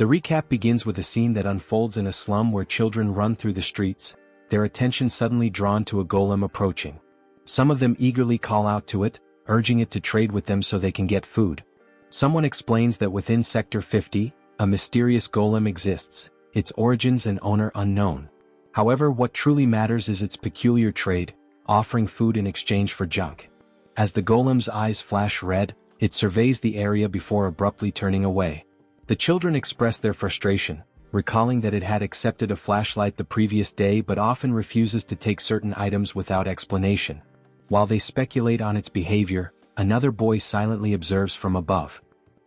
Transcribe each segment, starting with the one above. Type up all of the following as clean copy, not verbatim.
The recap begins with a scene that unfolds in a slum where children run through the streets, their attention suddenly drawn to a golem approaching. Some of them eagerly call out to it, urging it to trade with them so they can get food. Someone explains that within Sector 50, a mysterious golem exists, its origins and owner unknown. However, what truly matters is its peculiar trade, offering food in exchange for junk. As the golem's eyes flash red, it surveys the area before abruptly turning away. The children express their frustration, recalling that it had accepted a flashlight the previous day but often refuses to take certain items without explanation. While they speculate on its behavior, another boy silently observes from above.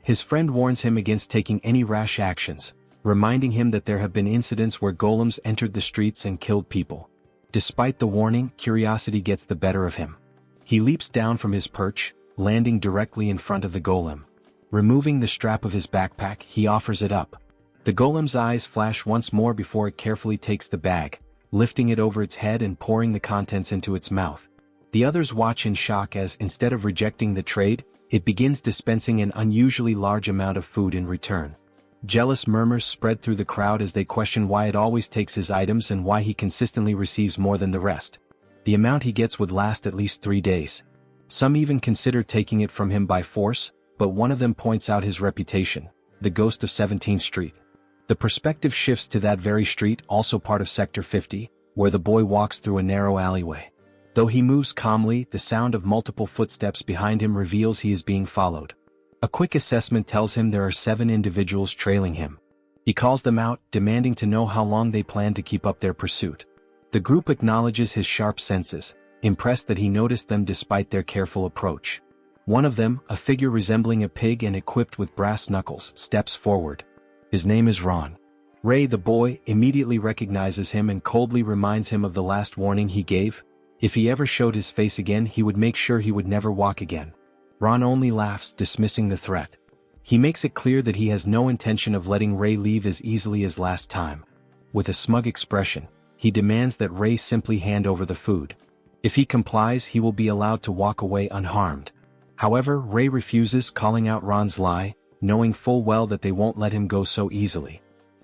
His friend warns him against taking any rash actions, reminding him that there have been incidents where golems entered the streets and killed people. Despite the warning, curiosity gets the better of him. He leaps down from his perch, landing directly in front of the golem. Removing the strap of his backpack, he offers it up. The golem's eyes flash once more before it carefully takes the bag, lifting it over its head and pouring the contents into its mouth. The others watch in shock as, instead of rejecting the trade, it begins dispensing an unusually large amount of food in return. Jealous murmurs spread through the crowd as they question why it always takes his items and why he consistently receives more than the rest. The amount he gets would last at least 3 days. Some even consider taking it from him by force, but one of them points out his reputation, the ghost of 17th Street. The perspective shifts to that very street, also part of Sector 50, where the boy walks through a narrow alleyway. Though he moves calmly, the sound of multiple footsteps behind him reveals he is being followed. A quick assessment tells him there are 7 individuals trailing him. He calls them out, demanding to know how long they plan to keep up their pursuit. The group acknowledges his sharp senses, impressed that he noticed them despite their careful approach. One of them, a figure resembling a pig and equipped with brass knuckles, steps forward. His name is Ron. Ray, the boy, immediately recognizes him and coldly reminds him of the last warning he gave. If he ever showed his face again, he would make sure he would never walk again. Ron only laughs, dismissing the threat. He makes it clear that he has no intention of letting Ray leave as easily as last time. With a smug expression, he demands that Ray simply hand over the food. If he complies, he will be allowed to walk away unharmed. However, Ray refuses, calling out Ron's lie, knowing full well that they won't let him go so easily.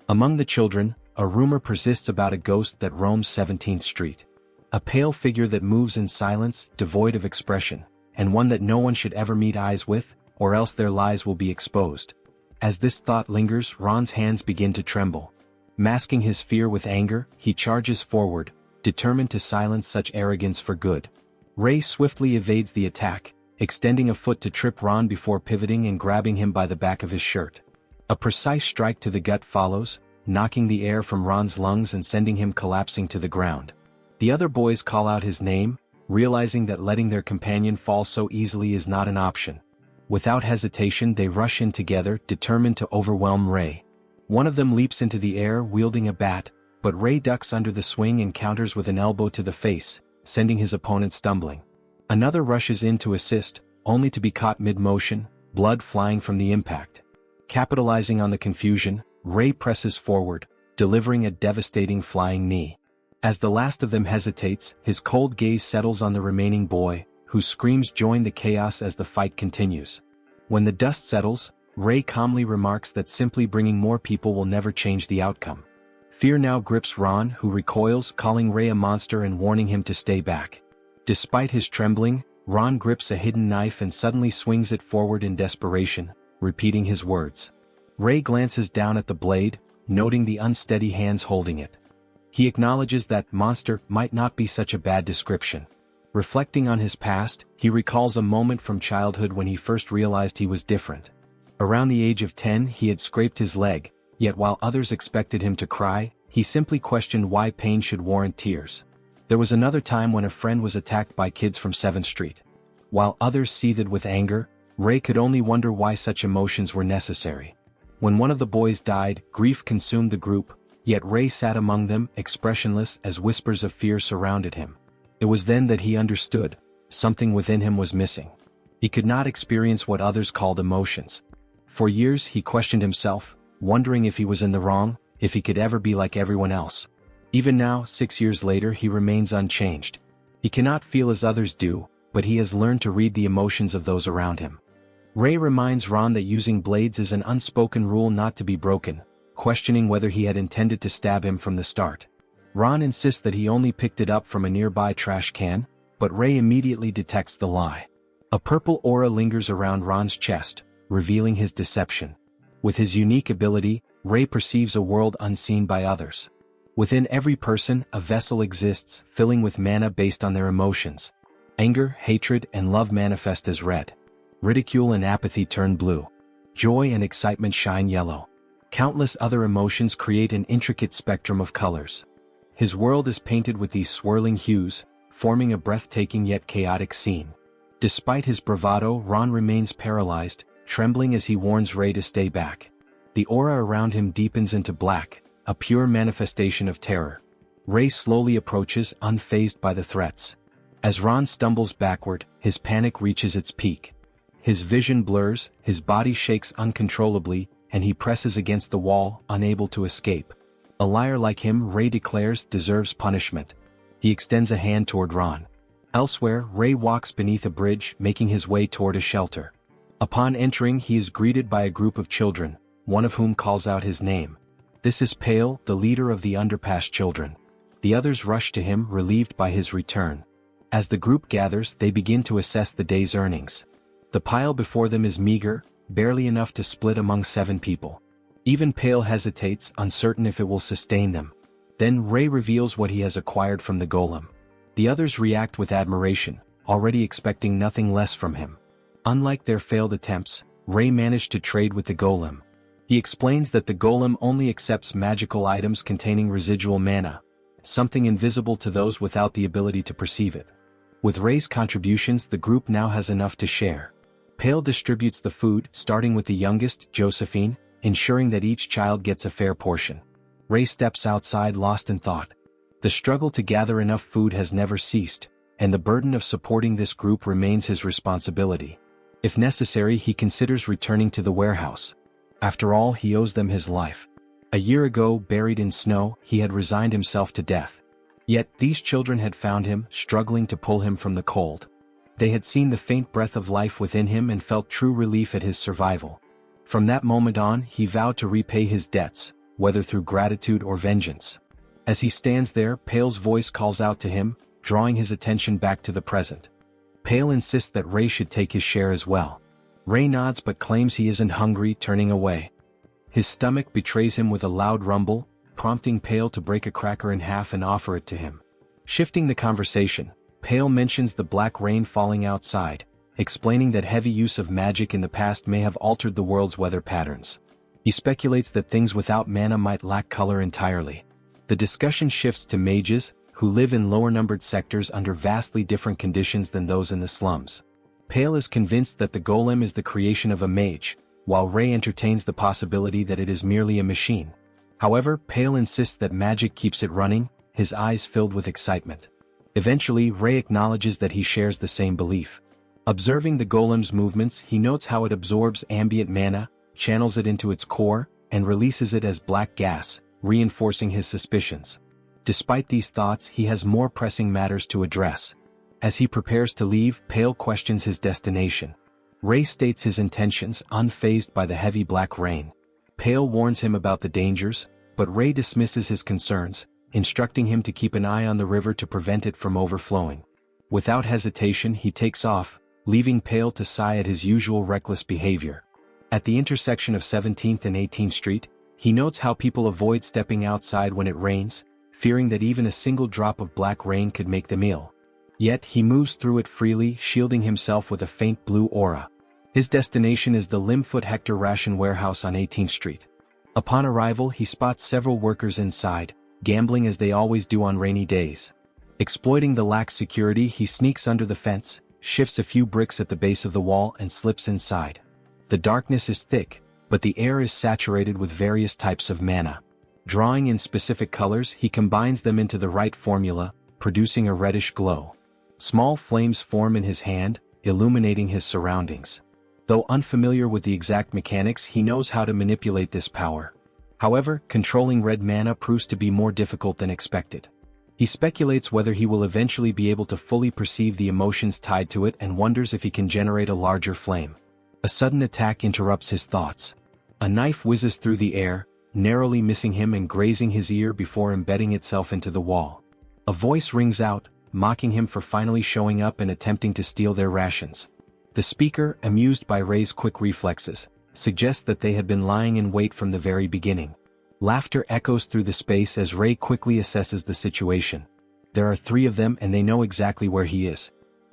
Among the children, a rumor persists about a ghost that roams 17th Street. A pale figure that moves in silence, devoid of expression, and one that no one should ever meet eyes with, or else their lies will be exposed. As this thought lingers, Ron's hands begin to tremble. Masking his fear with anger, he charges forward, determined to silence such arrogance for good. Ray swiftly evades the attack, extending a foot to trip Ron before pivoting and grabbing him by the back of his shirt. A precise strike to the gut follows, knocking the air from Ron's lungs and sending him collapsing to the ground. The other boys call out his name, realizing that letting their companion fall so easily is not an option. Without hesitation, they rush in together, determined to overwhelm Ray. One of them leaps into the air wielding a bat, but Ray ducks under the swing and counters with an elbow to the face, sending his opponent stumbling. Another rushes in to assist, only to be caught mid-motion, blood flying from the impact. Capitalizing on the confusion, Ray presses forward, delivering a devastating flying knee. As the last of them hesitates, his cold gaze settles on the remaining boy, whose screams join the chaos as the fight continues. When the dust settles, Ray calmly remarks that simply bringing more people will never change the outcome. Fear now grips Ron, who recoils, calling Ray a monster and warning him to stay back. Despite his trembling, Ron grips a hidden knife and suddenly swings it forward in desperation, repeating his words. Ray glances down at the blade, noting the unsteady hands holding it. He acknowledges that monster might not be such a bad description. Reflecting on his past, he recalls a moment from childhood when he first realized he was different. Around the age of 10, he had scraped his leg, yet while others expected him to cry, he simply questioned why pain should warrant tears. There was another time when a friend was attacked by kids from 7th Street. While others seethed with anger, Ray could only wonder why such emotions were necessary. When one of the boys died, grief consumed the group, yet Ray sat among them, expressionless as whispers of fear surrounded him. It was then that he understood, something within him was missing. He could not experience what others called emotions. For years he questioned himself, wondering if he was in the wrong, if he could ever be like everyone else. Even now, 6 years later, he remains unchanged. He cannot feel as others do, but he has learned to read the emotions of those around him. Ray reminds Ron that using blades is an unspoken rule not to be broken, questioning whether he had intended to stab him from the start. Ron insists that he only picked it up from a nearby trash can, but Ray immediately detects the lie. A purple aura lingers around Ron's chest, revealing his deception. With his unique ability, Ray perceives a world unseen by others. Within every person, a vessel exists, filling with mana based on their emotions. Anger, hatred, and love manifest as red. Ridicule and apathy turn blue. Joy and excitement shine yellow. Countless other emotions create an intricate spectrum of colors. His world is painted with these swirling hues, forming a breathtaking yet chaotic scene. Despite his bravado, Ron remains paralyzed, trembling as he warns Ray to stay back. The aura around him deepens into black, a pure manifestation of terror. Ray slowly approaches, unfazed by the threats. As Ron stumbles backward, his panic reaches its peak. His vision blurs, his body shakes uncontrollably, and he presses against the wall, unable to escape. A liar like him, Ray declares, deserves punishment. He extends a hand toward Ron. Elsewhere, Ray walks beneath a bridge, making his way toward a shelter. Upon entering, he is greeted by a group of children, one of whom calls out his name. This is Pale, the leader of the underpass children. The others rush to him, relieved by his return. As the group gathers, they begin to assess the day's earnings. The pile before them is meager, barely enough to split among 7 people. Even Pale hesitates, uncertain if it will sustain them. Then Ray reveals what he has acquired from the golem. The others react with admiration, already expecting nothing less from him. Unlike their failed attempts, Ray managed to trade with the golem. He explains that the golem only accepts magical items containing residual mana, something invisible to those without the ability to perceive it. With Ray's contributions, the group now has enough to share. Pale distributes the food, starting with the youngest, Josephine, ensuring that each child gets a fair portion. Ray steps outside, lost in thought. The struggle to gather enough food has never ceased, and the burden of supporting this group remains his responsibility. If necessary, he considers returning to the warehouse. After all, he owes them his life. A year ago, buried in snow, he had resigned himself to death. Yet, these children had found him, struggling to pull him from the cold. They had seen the faint breath of life within him and felt true relief at his survival. From that moment on, he vowed to repay his debts, whether through gratitude or vengeance. As he stands there, Pale's voice calls out to him, drawing his attention back to the present. Pale insists that Ray should take his share as well. Ray nods but claims he isn't hungry, turning away. His stomach betrays him with a loud rumble, prompting Pale to break a cracker in half and offer it to him. Shifting the conversation, Pale mentions the black rain falling outside, explaining that heavy use of magic in the past may have altered the world's weather patterns. He speculates that things without mana might lack color entirely. The discussion shifts to mages, who live in lower-numbered sectors under vastly different conditions than those in the slums. Pale is convinced that the golem is the creation of a mage, while Ray entertains the possibility that it is merely a machine. However, Pale insists that magic keeps it running, his eyes filled with excitement. Eventually, Ray acknowledges that he shares the same belief. Observing the golem's movements, he notes how it absorbs ambient mana, channels it into its core, and releases it as black gas, reinforcing his suspicions. Despite these thoughts, he has more pressing matters to address. As he prepares to leave, Pale questions his destination. Ray states his intentions, unfazed by the heavy black rain. Pale warns him about the dangers, but Ray dismisses his concerns, instructing him to keep an eye on the river to prevent it from overflowing. Without hesitation, he takes off, leaving Pale to sigh at his usual reckless behavior. At the intersection of 17th and 18th Street, he notes how people avoid stepping outside when it rains, fearing that even a single drop of black rain could make them ill. Yet he moves through it freely, shielding himself with a faint blue aura. His destination is the Limfoot Hector Ration Warehouse on 18th Street. Upon arrival, he spots several workers inside, gambling as they always do on rainy days. Exploiting the lax security, he sneaks under the fence, shifts a few bricks at the base of the wall and slips inside. The darkness is thick, but the air is saturated with various types of mana. Drawing in specific colors, he combines them into the right formula, producing a reddish glow. Small flames form in his hand, illuminating his surroundings. Though unfamiliar with the exact mechanics, he knows how to manipulate this power. However, controlling red mana proves to be more difficult than expected. He speculates whether he will eventually be able to fully perceive the emotions tied to it and wonders if he can generate a larger flame. A sudden attack interrupts his thoughts. A knife whizzes through the air, narrowly missing him and grazing his ear before embedding itself into the wall. A voice rings out, mocking him for finally showing up and attempting to steal their rations. The speaker, amused by Rei's quick reflexes, suggests that they had been lying in wait from the very beginning. Laughter echoes through the space as Rei quickly assesses the situation. There are 3 of them and they know exactly where he is.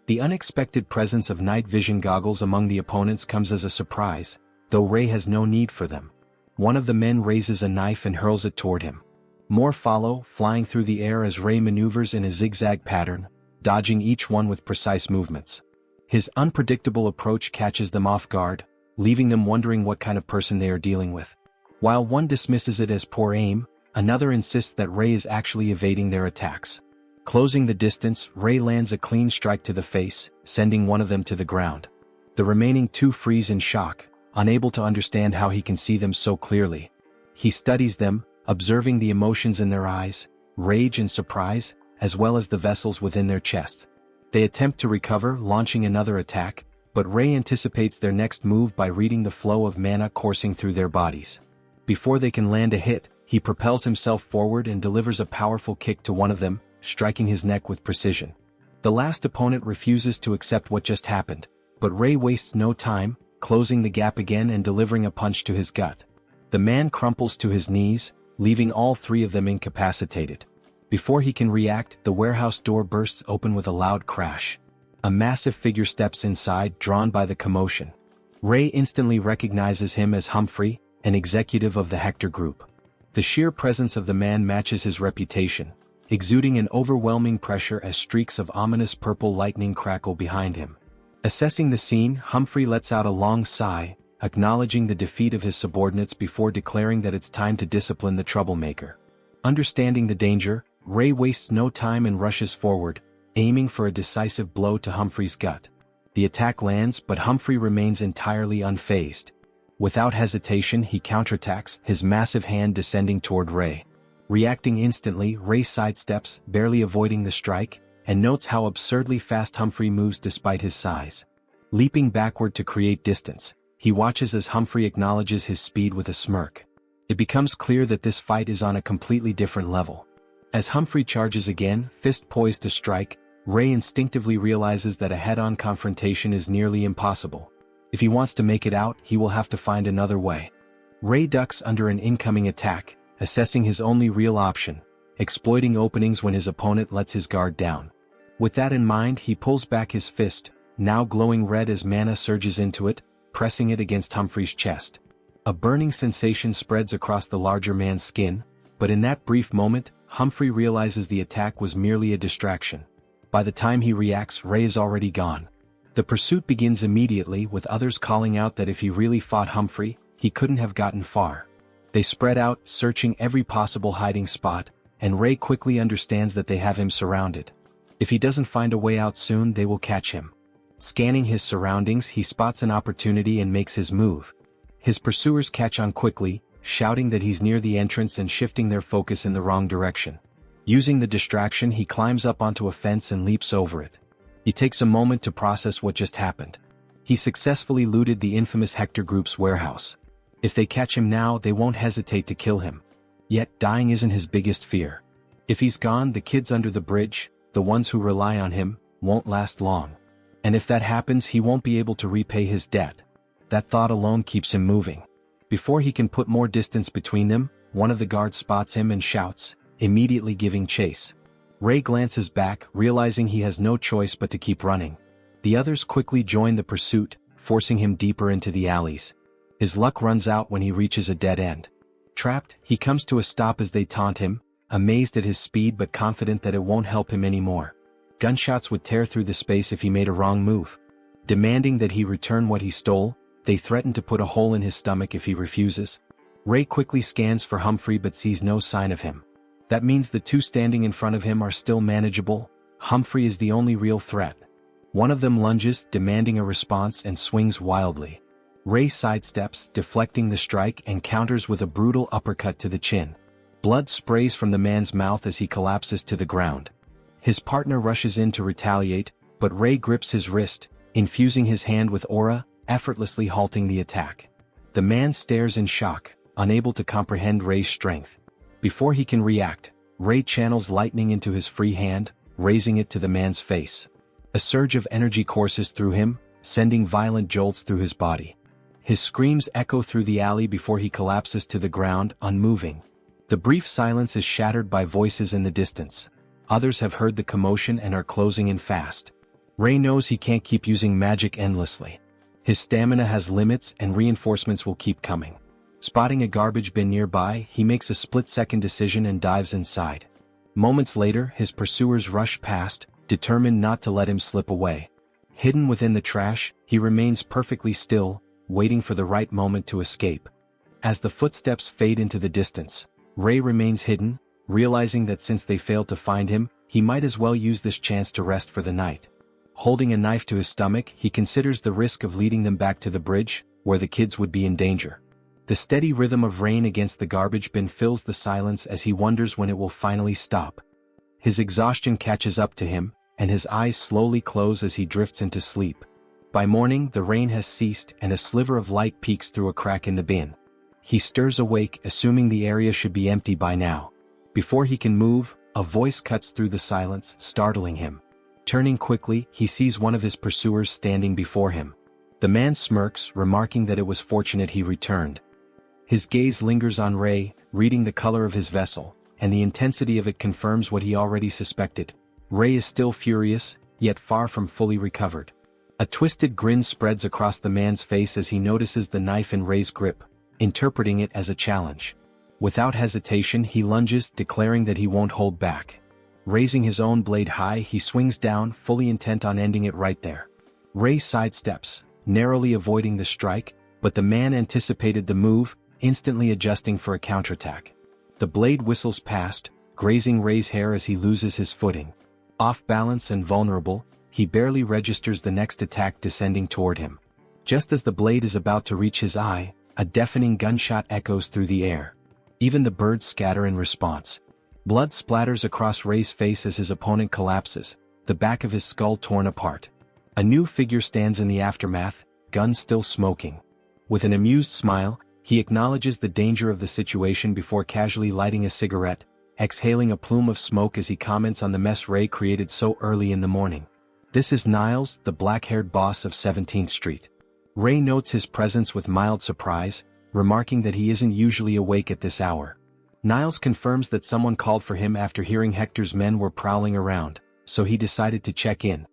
The unexpected presence of night vision goggles among the opponents comes as a surprise, though Rei has no need for them. One of the men raises a knife and hurls it toward him. More follow, flying through the air as Rei maneuvers in a zigzag pattern, dodging each one with precise movements. His unpredictable approach catches them off guard, leaving them wondering what kind of person they are dealing with. While one dismisses it as poor aim, another insists that Rei is actually evading their attacks. Closing the distance, Rei lands a clean strike to the face, sending one of them to the ground. The remaining 2 freeze in shock, unable to understand how he can see them so clearly. He studies them, observing the emotions in their eyes, rage and surprise, as well as the vessels within their chests. They attempt to recover, launching another attack, but Rei anticipates their next move by reading the flow of mana coursing through their bodies. Before they can land a hit, he propels himself forward and delivers a powerful kick to one of them, striking his neck with precision. The last opponent refuses to accept what just happened, but Rei wastes no time, closing the gap again and delivering a punch to his gut. The man crumples to his knees, leaving all 3 of them incapacitated. Before he can react, the warehouse door bursts open with a loud crash. A massive figure steps inside, drawn by the commotion. Rei instantly recognizes him as Humphrey, an executive of the Hector Group. The sheer presence of the man matches his reputation, exuding an overwhelming pressure as streaks of ominous purple lightning crackle behind him. Assessing the scene, Humphrey lets out a long sigh, acknowledging the defeat of his subordinates before declaring that it's time to discipline the troublemaker. Understanding the danger, Rei wastes no time and rushes forward, aiming for a decisive blow to Humphrey's gut. The attack lands, but Humphrey remains entirely unfazed. Without hesitation, he counterattacks, his massive hand descending toward Rei. Reacting instantly, Rei sidesteps, barely avoiding the strike, and notes how absurdly fast Humphrey moves despite his size. Leaping backward to create distance, he watches as Humphrey acknowledges his speed with a smirk. It becomes clear that this fight is on a completely different level. As Humphrey charges again, fist poised to strike, Rei instinctively realizes that a head-on confrontation is nearly impossible. If he wants to make it out, he will have to find another way. Rei ducks under an incoming attack, assessing his only real option, exploiting openings when his opponent lets his guard down. With that in mind, he pulls back his fist, now glowing red as mana surges into it, pressing it against Humphrey's chest. A burning sensation spreads across the larger man's skin, but in that brief moment, Humphrey realizes the attack was merely a distraction. By the time he reacts, Rei is already gone. The pursuit begins immediately, with others calling out that if he really fought Humphrey, he couldn't have gotten far. They spread out, searching every possible hiding spot, and Rei quickly understands that they have him surrounded. If he doesn't find a way out soon, they will catch him. Scanning his surroundings, he spots an opportunity and makes his move. His pursuers catch on quickly, shouting that he's near the entrance and shifting their focus in the wrong direction. Using the distraction, he climbs up onto a fence and leaps over it. He takes a moment to process what just happened. He successfully looted the infamous Hector Group's warehouse. If they catch him now, they won't hesitate to kill him. Yet, dying isn't his biggest fear. If he's gone, the kids under the bridge, the ones who rely on him, won't last long. And if that happens, he won't be able to repay his debt. That thought alone keeps him moving. Before he can put more distance between them, one of the guards spots him and shouts, immediately giving chase. Rei glances back, realizing he has no choice but to keep running. The others quickly join the pursuit, forcing him deeper into the alleys. His luck runs out when he reaches a dead end. Trapped, he comes to a stop as they taunt him, amazed at his speed but confident that it won't help him anymore. Gunshots would tear through the space if he made a wrong move. Demanding that he return what he stole, they threaten to put a hole in his stomach if he refuses. Rei quickly scans for Humphrey but sees no sign of him. That means the 2 standing in front of him are still manageable. Humphrey is the only real threat. One of them lunges, demanding a response, and swings wildly. Rei sidesteps, deflecting the strike, and counters with a brutal uppercut to the chin. Blood sprays from the man's mouth as he collapses to the ground. His partner rushes in to retaliate, but Rei grips his wrist, infusing his hand with aura, effortlessly halting the attack. The man stares in shock, unable to comprehend Rei's strength. Before he can react, Rei channels lightning into his free hand, raising it to the man's face. A surge of energy courses through him, sending violent jolts through his body. His screams echo through the alley before he collapses to the ground, unmoving. The brief silence is shattered by voices in the distance. Others have heard the commotion and are closing in fast. Rei knows he can't keep using magic endlessly. His stamina has limits and reinforcements will keep coming. Spotting a garbage bin nearby, he makes a split-second decision and dives inside. Moments later, his pursuers rush past, determined not to let him slip away. Hidden within the trash, he remains perfectly still, waiting for the right moment to escape. As the footsteps fade into the distance, Rei remains hidden, realizing that since they failed to find him, he might as well use this chance to rest for the night. Holding a knife to his stomach, he considers the risk of leading them back to the bridge, where the kids would be in danger. The steady rhythm of rain against the garbage bin fills the silence as he wonders when it will finally stop. His exhaustion catches up to him, and his eyes slowly close as he drifts into sleep. By morning, the rain has ceased and a sliver of light peeks through a crack in the bin. He stirs awake, assuming the area should be empty by now. Before he can move, a voice cuts through the silence, startling him. Turning quickly, he sees one of his pursuers standing before him. The man smirks, remarking that it was fortunate he returned. His gaze lingers on Rei, reading the color of his vessel, and the intensity of it confirms what he already suspected. Rei is still furious, yet far from fully recovered. A twisted grin spreads across the man's face as he notices the knife in Rei's grip, interpreting it as a challenge. Without hesitation, he lunges, declaring that he won't hold back. Raising his own blade high, he swings down, fully intent on ending it right there. Rei sidesteps, narrowly avoiding the strike, but the man anticipated the move, instantly adjusting for a counterattack. The blade whistles past, grazing Rei's hair as he loses his footing. Off balance and vulnerable, he barely registers the next attack descending toward him. Just as the blade is about to reach his eye, a deafening gunshot echoes through the air. Even the birds scatter in response. Blood splatters across Rei's face as his opponent collapses, the back of his skull torn apart. A new figure stands in the aftermath, gun still smoking. With an amused smile, he acknowledges the danger of the situation before casually lighting a cigarette, exhaling a plume of smoke as he comments on the mess Rei created so early in the morning. This is Niles, the black-haired boss of 17th Street. Rei notes his presence with mild surprise, remarking that he isn't usually awake at this hour. Niles confirms that someone called for him after hearing Hector's men were prowling around, so he decided to check in.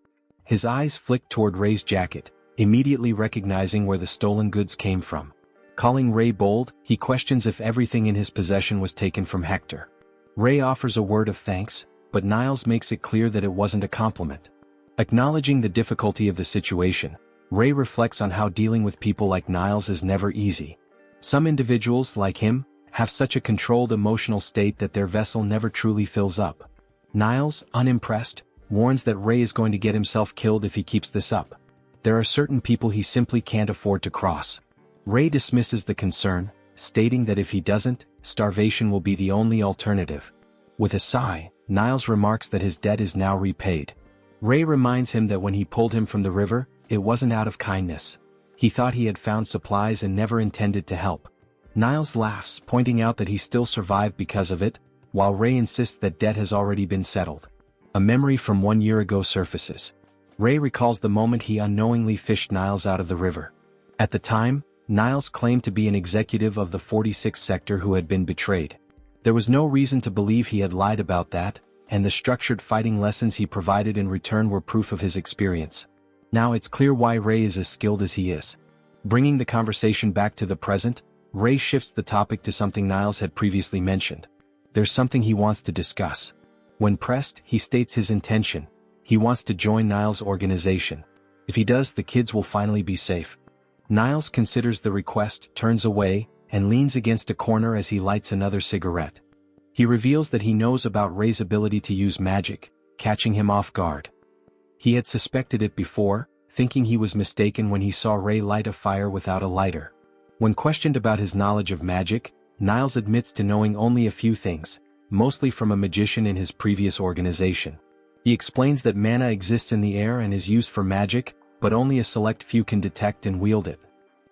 His eyes flick toward Rei's jacket, immediately recognizing where the stolen goods came from. Calling Rei bold, he questions if everything in his possession was taken from Hector. Rei offers a word of thanks, but Niles makes it clear that it wasn't a compliment. Acknowledging the difficulty of the situation, Rei reflects on how dealing with people like Niles is never easy. Some individuals, like him, have such a controlled emotional state that their vessel never truly fills up. Niles, unimpressed, warns that Rei is going to get himself killed if he keeps this up. There are certain people he simply can't afford to cross. Rei dismisses the concern, stating that if he doesn't, starvation will be the only alternative. With a sigh, Niles remarks that his debt is now repaid. Rei reminds him that when he pulled him from the river, it wasn't out of kindness. He thought he had found supplies and never intended to help. Niles laughs, pointing out that he still survived because of it, while Rei insists that debt has already been settled. A memory from 1 year ago surfaces. Rei recalls the moment he unknowingly fished Niles out of the river. At the time, Niles claimed to be an executive of the 46th sector who had been betrayed. There was no reason to believe he had lied about that, and the structured fighting lessons he provided in return were proof of his experience. Now it's clear why Rei is as skilled as he is. Bringing the conversation back to the present, Rei shifts the topic to something Niles had previously mentioned. There's something he wants to discuss. When pressed, he states his intention. He wants to join Niles' organization. If he does, the kids will finally be safe. Niles considers the request, turns away, and leans against a corner as he lights another cigarette. He reveals that he knows about Rei's ability to use magic, catching him off guard. He had suspected it before, thinking he was mistaken when he saw Rei light a fire without a lighter. When questioned about his knowledge of magic, Niles admits to knowing only a few things, mostly from a magician in his previous organization. He explains that mana exists in the air and is used for magic, but only a select few can detect and wield it.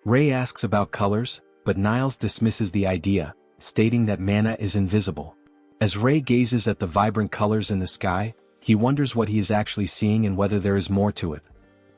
Rei asks about colors, but Niles dismisses the idea, stating that mana is invisible. As Ray gazes at the vibrant colors in the sky, he wonders what he is actually seeing and whether there is more to it.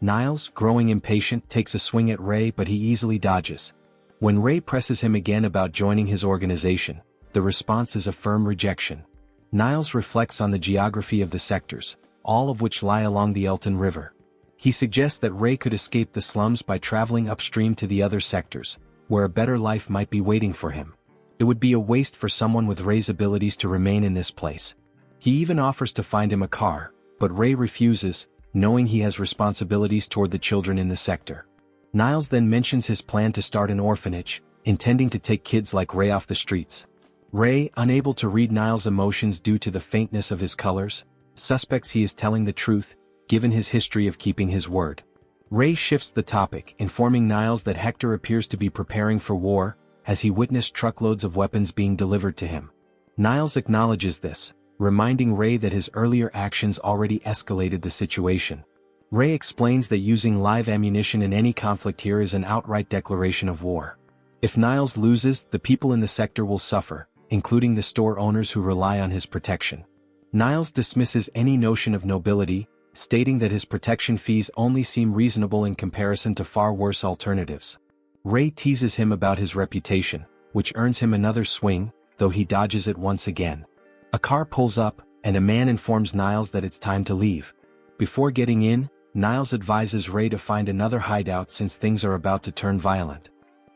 Niles, growing impatient, takes a swing at Ray, but he easily dodges. When Ray presses him again about joining his organization, the response is a firm rejection. Niles reflects on the geography of the sectors, all of which lie along the Elton River. He suggests that Ray could escape the slums by traveling upstream to the other sectors, where a better life might be waiting for him. It would be a waste for someone with Ray's abilities to remain in this place. He even offers to find him a car, but Ray refuses, knowing he has responsibilities toward the children in the sector. Niles then mentions his plan to start an orphanage, intending to take kids like Ray off the streets. Ray, unable to read Niles' emotions due to the faintness of his colors, suspects he is telling the truth, given his history of keeping his word. Ray shifts the topic, informing Niles that Hector appears to be preparing for war, as he witnessed truckloads of weapons being delivered to him. Niles acknowledges this, reminding Ray that his earlier actions already escalated the situation. Ray explains that using live ammunition in any conflict here is an outright declaration of war. If Niles loses, the people in the sector will suffer, including the store owners who rely on his protection. Niles dismisses any notion of nobility, stating that his protection fees only seem reasonable in comparison to far worse alternatives. Ray teases him about his reputation, which earns him another swing, though he dodges it once again. A car pulls up, and a man informs Niles that it's time to leave. Before getting in, Niles advises Ray to find another hideout since things are about to turn violent.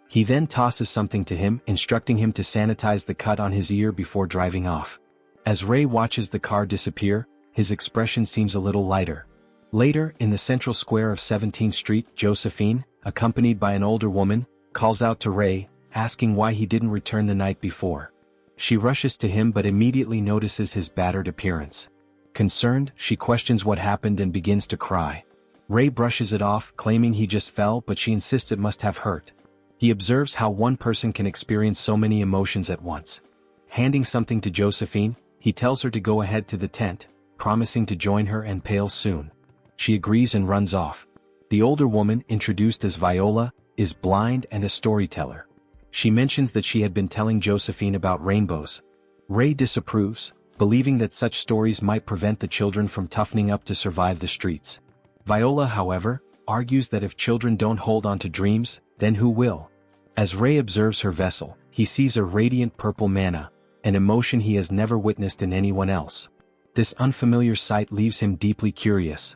He then tosses something to him, instructing him to sanitize the cut on his ear before driving off. As Ray watches the car disappear, his expression seems a little lighter. Later, in the central square of 17th Street, Josephine, accompanied by an older woman, calls out to Ray, asking why he didn't return the night before. She rushes to him but immediately notices his battered appearance. Concerned, she questions what happened and begins to cry. Ray brushes it off, claiming he just fell, but she insists it must have hurt. He observes how one person can experience so many emotions at once. Handing something to Josephine, he tells her to go ahead to the tent, promising to join her and Pale soon. She agrees and runs off. The older woman, introduced as Viola, is blind and a storyteller. She mentions that she had been telling Josephine about rainbows. Ray disapproves, believing that such stories might prevent the children from toughening up to survive the streets. Viola, however, argues that if children don't hold on to dreams, then who will? As Ray observes her vessel, he sees a radiant purple mana, an emotion he has never witnessed in anyone else. This unfamiliar sight leaves him deeply curious.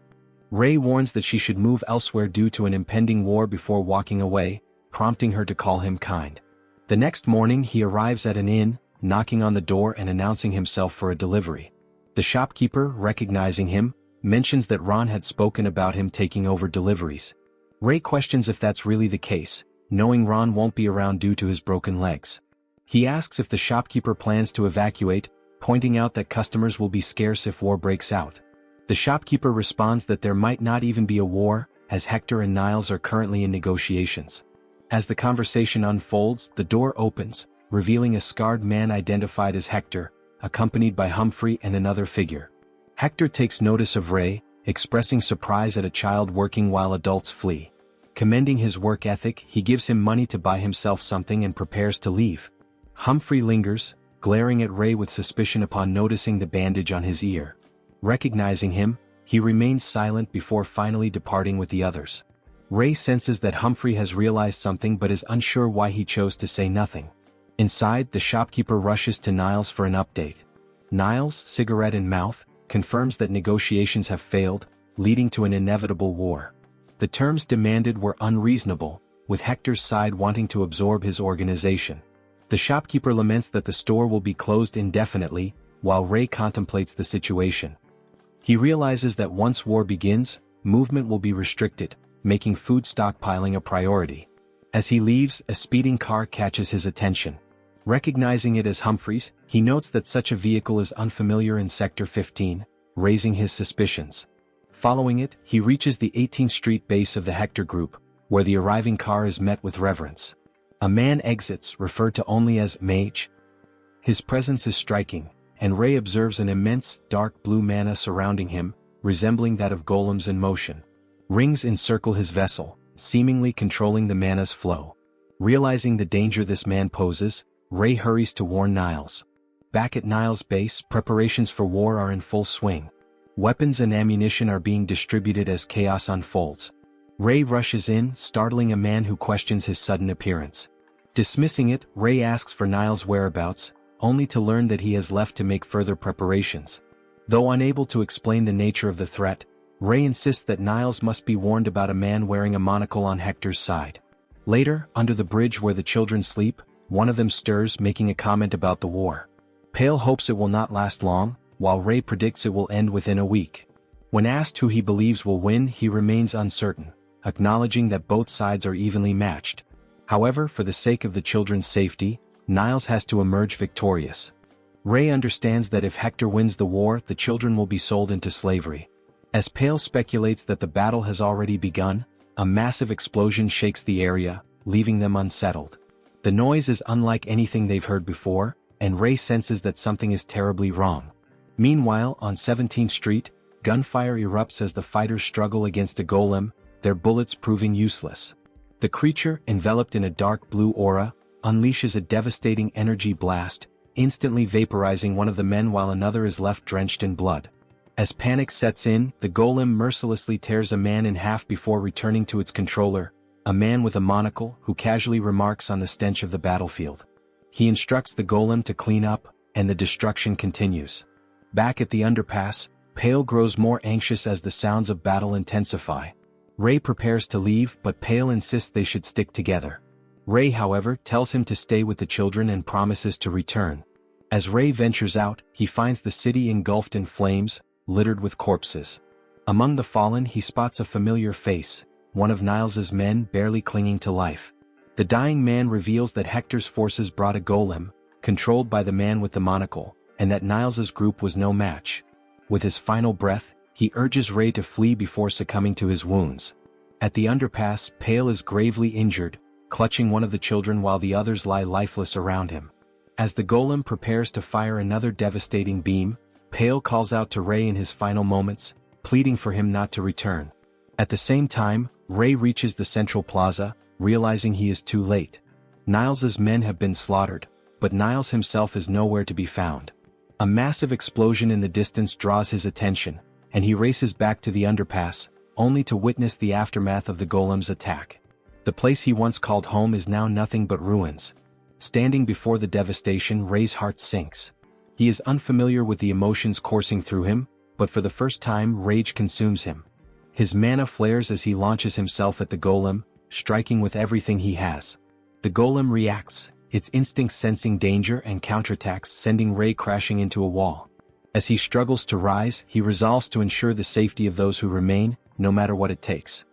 Ray warns that she should move elsewhere due to an impending war before walking away, prompting her to call him kind. The next morning he arrives at an inn, knocking on the door and announcing himself for a delivery. The shopkeeper, recognizing him, mentions that Ron had spoken about him taking over deliveries. Ray questions if that's really the case, knowing Ron won't be around due to his broken legs. He asks if the shopkeeper plans to evacuate, pointing out that customers will be scarce if war breaks out. The shopkeeper responds that there might not even be a war, as Hector and Niles are currently in negotiations. As the conversation unfolds, the door opens, revealing a scarred man identified as Hector, accompanied by Humphrey and another figure. Hector takes notice of Ray, expressing surprise at a child working while adults flee. Commending his work ethic, he gives him money to buy himself something and prepares to leave. Humphrey lingers, glaring at Ray with suspicion upon noticing the bandage on his ear. Recognizing him, he remains silent before finally departing with the others. Ray senses that Humphrey has realized something but is unsure why he chose to say nothing. Inside, the shopkeeper rushes to Niles for an update. Niles, cigarette in mouth, confirms that negotiations have failed, leading to an inevitable war. The terms demanded were unreasonable, with Hector's side wanting to absorb his organization. The shopkeeper laments that the store will be closed indefinitely, while Ray contemplates the situation. He realizes that once war begins, movement will be restricted, making food stockpiling a priority. As he leaves, a speeding car catches his attention. Recognizing it as Humphrey's, he notes that such a vehicle is unfamiliar in Sector 15, raising his suspicions. Following it, he reaches the 18th Street base of the Hector group, where the arriving car is met with reverence. A man exits, referred to only as Mage. His presence is striking, and Ray observes an immense, dark blue mana surrounding him, resembling that of golems in motion. Rings encircle his vessel, seemingly controlling the mana's flow. Realizing the danger this man poses, Ray hurries to warn Niles. Back at Niles' base, preparations for war are in full swing. Weapons and ammunition are being distributed as chaos unfolds. Ray rushes in, startling a man who questions his sudden appearance. Dismissing it, Ray asks for Niles' whereabouts, only to learn that he has left to make further preparations. Though unable to explain the nature of the threat, Ray insists that Niles must be warned about a man wearing a monocle on Hector's side. Later, under the bridge where the children sleep, one of them stirs, making a comment about the war. Pale hopes it will not last long, while Ray predicts it will end within a week. When asked who he believes will win, he remains uncertain, acknowledging that both sides are evenly matched. However, for the sake of the children's safety, Niles has to emerge victorious. Ray understands that if Hector wins the war, the children will be sold into slavery. As Pale speculates that the battle has already begun, a massive explosion shakes the area, leaving them unsettled. The noise is unlike anything they've heard before, and Ray senses that something is terribly wrong. Meanwhile, on 17th Street, gunfire erupts as the fighters struggle against a golem, their bullets proving useless. The creature, enveloped in a dark blue aura, unleashes a devastating energy blast, instantly vaporizing one of the men while another is left drenched in blood. As panic sets in, the golem mercilessly tears a man in half before returning to its controller, a man with a monocle who casually remarks on the stench of the battlefield. He instructs the golem to clean up, and the destruction continues. Back at the underpass, Pale grows more anxious as the sounds of battle intensify. Ray prepares to leave, but Pale insists they should stick together. Ray, however, tells him to stay with the children and promises to return. As Ray ventures out, he finds the city engulfed in flames, littered with corpses. Among the fallen, he spots a familiar face, one of Niles's men barely clinging to life. The dying man reveals that Hector's forces brought a golem, controlled by the man with the monocle, and that Niles's group was no match. With his final breath, he urges Ray to flee before succumbing to his wounds. At the underpass, Pale is gravely injured, clutching one of the children while the others lie lifeless around him. As the golem prepares to fire another devastating beam, Pale calls out to Ray in his final moments, pleading for him not to return. At the same time, Ray reaches the central plaza, realizing he is too late. Niles's men have been slaughtered, but Niles himself is nowhere to be found. A massive explosion in the distance draws his attention, and he races back to the underpass, only to witness the aftermath of the golem's attack. The place he once called home is now nothing but ruins. Standing before the devastation, Ray's heart sinks. He is unfamiliar with the emotions coursing through him, but for the first time rage consumes him. His mana flares as he launches himself at the golem, striking with everything he has. The golem reacts, its instincts sensing danger and counterattacks, sending Ray crashing into a wall. As he struggles to rise, he resolves to ensure the safety of those who remain, no matter what it takes.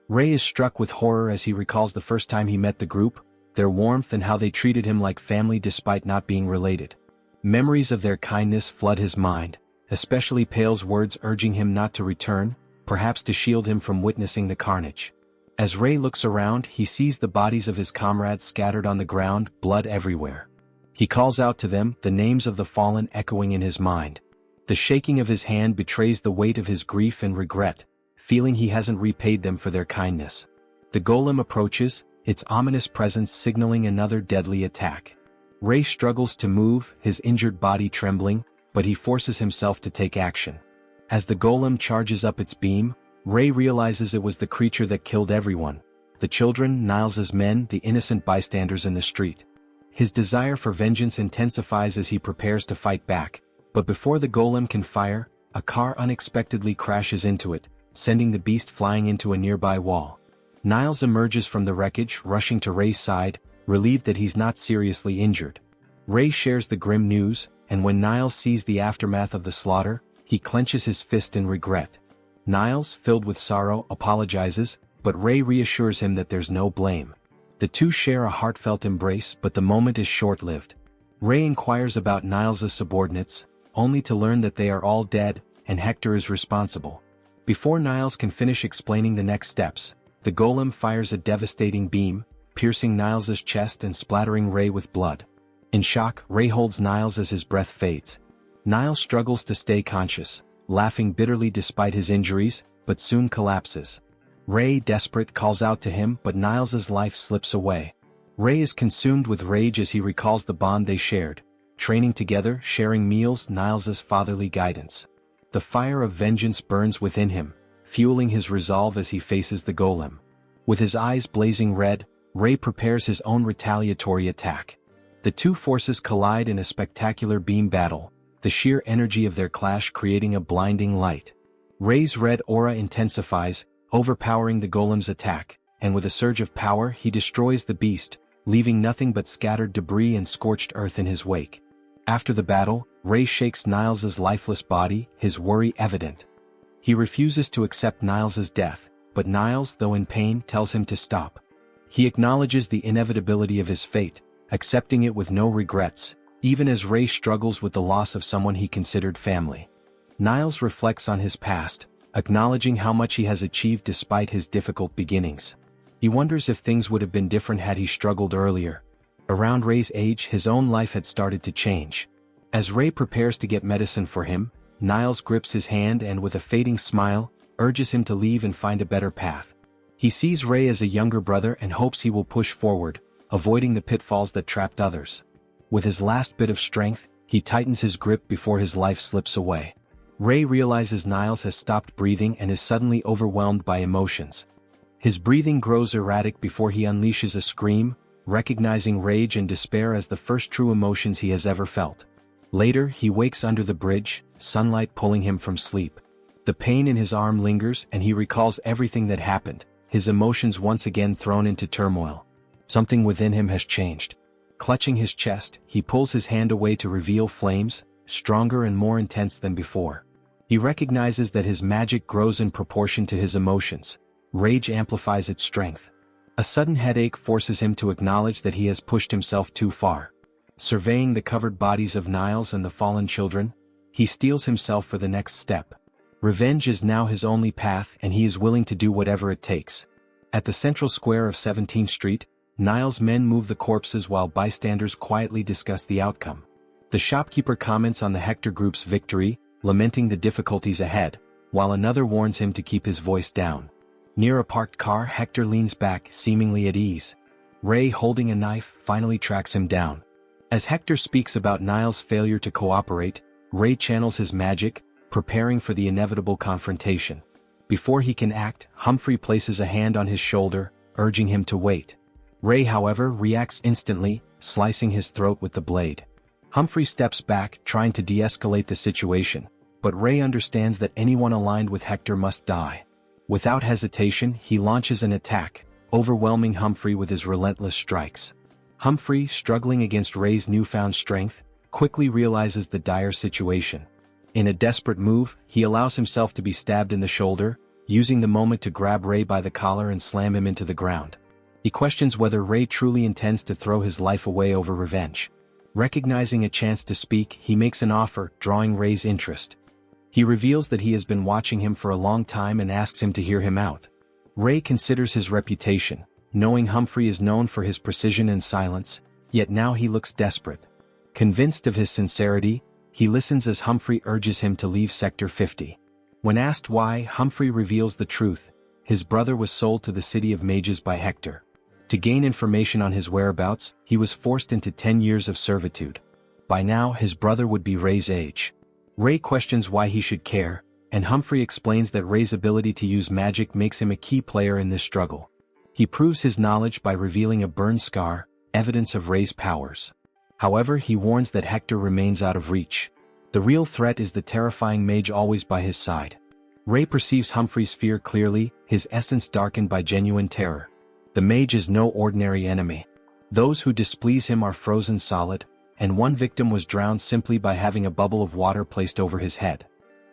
Ray is struck with horror as he recalls the first time he met the group, their warmth and how they treated him like family despite not being related. Memories of their kindness flood his mind, especially Pale's words urging him not to return, perhaps to shield him from witnessing the carnage. As Ray looks around, he sees the bodies of his comrades scattered on the ground, blood everywhere. He calls out to them, the names of the fallen echoing in his mind. The shaking of his hand betrays the weight of his grief and regret, feeling he hasn't repaid them for their kindness. The golem approaches, its ominous presence signaling another deadly attack. Ray struggles to move, his injured body trembling, but he forces himself to take action. As the golem charges up its beam, Ray realizes it was the creature that killed everyone, the children, Niles's men, the innocent bystanders in the street. His desire for vengeance intensifies as he prepares to fight back, but before the golem can fire, a car unexpectedly crashes into it, sending the beast flying into a nearby wall. Niles emerges from the wreckage, rushing to Ray's side, relieved that he's not seriously injured. Ray shares the grim news, and when Niles sees the aftermath of the slaughter, he clenches his fist in regret. Niles, filled with sorrow, apologizes, but Ray reassures him that there's no blame. The two share a heartfelt embrace, but the moment is short-lived. Ray inquires about Niles's subordinates, only to learn that they are all dead, and Hector is responsible. Before Niles can finish explaining the next steps, the golem fires a devastating beam, piercing Niles's chest and splattering Ray with blood. In shock, Ray holds Niles as his breath fades. Niles struggles to stay conscious, laughing bitterly despite his injuries, but soon collapses. Ray, desperate, calls out to him, but Niles's life slips away. Ray is consumed with rage as he recalls the bond they shared, training together, sharing meals, Niles' fatherly guidance. The fire of vengeance burns within him, fueling his resolve as he faces the golem. With his eyes blazing red, Ray prepares his own retaliatory attack. The two forces collide in a spectacular beam battle, the sheer energy of their clash creating a blinding light. Ray's red aura intensifies, overpowering the golem's attack, and with a surge of power he destroys the beast, leaving nothing but scattered debris and scorched earth in his wake. After the battle, Ray shakes Niles' lifeless body, his worry evident. He refuses to accept Niles' death, but Niles, though in pain, tells him to stop. He acknowledges the inevitability of his fate, accepting it with no regrets, even as Ray struggles with the loss of someone he considered family. Niles reflects on his past, acknowledging how much he has achieved despite his difficult beginnings. He wonders if things would have been different had he struggled earlier. Around Ray's age, his own life had started to change. As Ray prepares to get medicine for him, Niles grips his hand and with a fading smile, urges him to leave and find a better path. He sees Ray as a younger brother and hopes he will push forward, avoiding the pitfalls that trapped others. With his last bit of strength, he tightens his grip before his life slips away. Ray realizes Niles has stopped breathing and is suddenly overwhelmed by emotions. His breathing grows erratic before he unleashes a scream, recognizing rage and despair as the first true emotions he has ever felt. Later, he wakes under the bridge, sunlight pulling him from sleep. The pain in his arm lingers and he recalls everything that happened, his emotions once again thrown into turmoil. Something within him has changed. Clutching his chest, he pulls his hand away to reveal flames, stronger and more intense than before. He recognizes that his magic grows in proportion to his emotions. Rage amplifies its strength. A sudden headache forces him to acknowledge that he has pushed himself too far. Surveying the covered bodies of Niles and the fallen children, he steels himself for the next step. Revenge is now his only path and he is willing to do whatever it takes. At the central square of 17th Street, Niles' men move the corpses while bystanders quietly discuss the outcome. The shopkeeper comments on the Hector group's victory, lamenting the difficulties ahead, while another warns him to keep his voice down. Near a parked car, Hector leans back, seemingly at ease. Ray, holding a knife, finally tracks him down. As Hector speaks about Niles' failure to cooperate, Ray channels his magic, preparing for the inevitable confrontation. Before he can act, Humphrey places a hand on his shoulder, urging him to wait. Ray, however, reacts instantly, slicing his throat with the blade. Humphrey steps back, trying to de-escalate the situation, but Ray understands that anyone aligned with Hector must die. Without hesitation, he launches an attack, overwhelming Humphrey with his relentless strikes. Humphrey, struggling against Ray's newfound strength, quickly realizes the dire situation. In a desperate move, he allows himself to be stabbed in the shoulder, using the moment to grab Ray by the collar and slam him into the ground. He questions whether Ray truly intends to throw his life away over revenge. Recognizing a chance to speak, he makes an offer, drawing Ray's interest. He reveals that he has been watching him for a long time and asks him to hear him out. Ray considers his reputation, knowing Humphrey is known for his precision and silence, yet now he looks desperate. Convinced of his sincerity, he listens as Humphrey urges him to leave Sector 50. When asked why, Humphrey reveals the truth. His brother was sold to the City of Mages by Hector. To gain information on his whereabouts, he was forced into 10 years of servitude. By now, his brother would be Ray's age. Ray questions why he should care, and Humphrey explains that Ray's ability to use magic makes him a key player in this struggle. He proves his knowledge by revealing a burn scar, evidence of Ray's powers. However, he warns that Hector remains out of reach. The real threat is the terrifying mage always by his side. Ray perceives Humphrey's fear clearly, his essence darkened by genuine terror. The mage is no ordinary enemy. Those who displease him are frozen solid, and one victim was drowned simply by having a bubble of water placed over his head.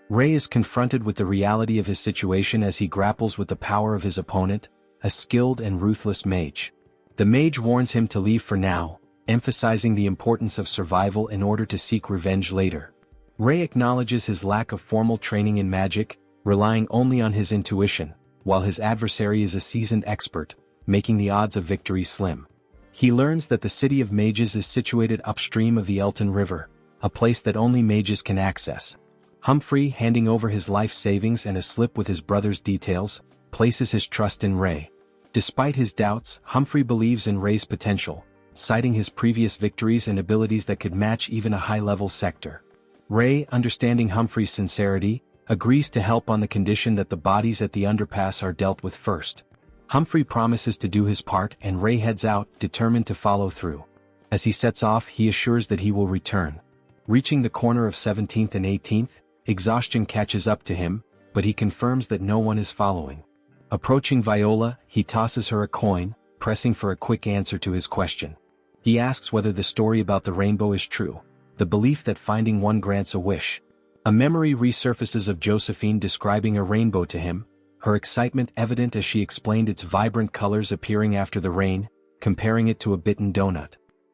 Ray is confronted with the reality of his situation as he grapples with the power of his opponent, a skilled and ruthless mage. The mage warns him to leave for now, emphasizing the importance of survival in order to seek revenge later. Ray acknowledges his lack of formal training in magic, relying only on his intuition, while his adversary is a seasoned expert, making the odds of victory slim. He learns that the City of Mages is situated upstream of the Elton River, a place that only mages can access. Humphrey, handing over his life savings and a slip with his brother's details, places his trust in Ray. Despite his doubts, Humphrey believes in Ray's potential, citing his previous victories and abilities that could match even a high-level sector. Ray, understanding Humphrey's sincerity, agrees to help on the condition that the bodies at the underpass are dealt with first. Humphrey promises to do his part and Ray heads out, determined to follow through. As he sets off, he assures that he will return. Reaching the corner of 17th and 18th, exhaustion catches up to him, but he confirms that no one is following. Approaching Viola, he tosses her a coin, pressing for a quick answer to his question. He asks whether the story about the rainbow is true, the belief that finding one grants a wish. A memory resurfaces of Josephine describing a rainbow to him, her excitement evident as she explained its vibrant colors appearing after the rain, comparing it to a bitten donut.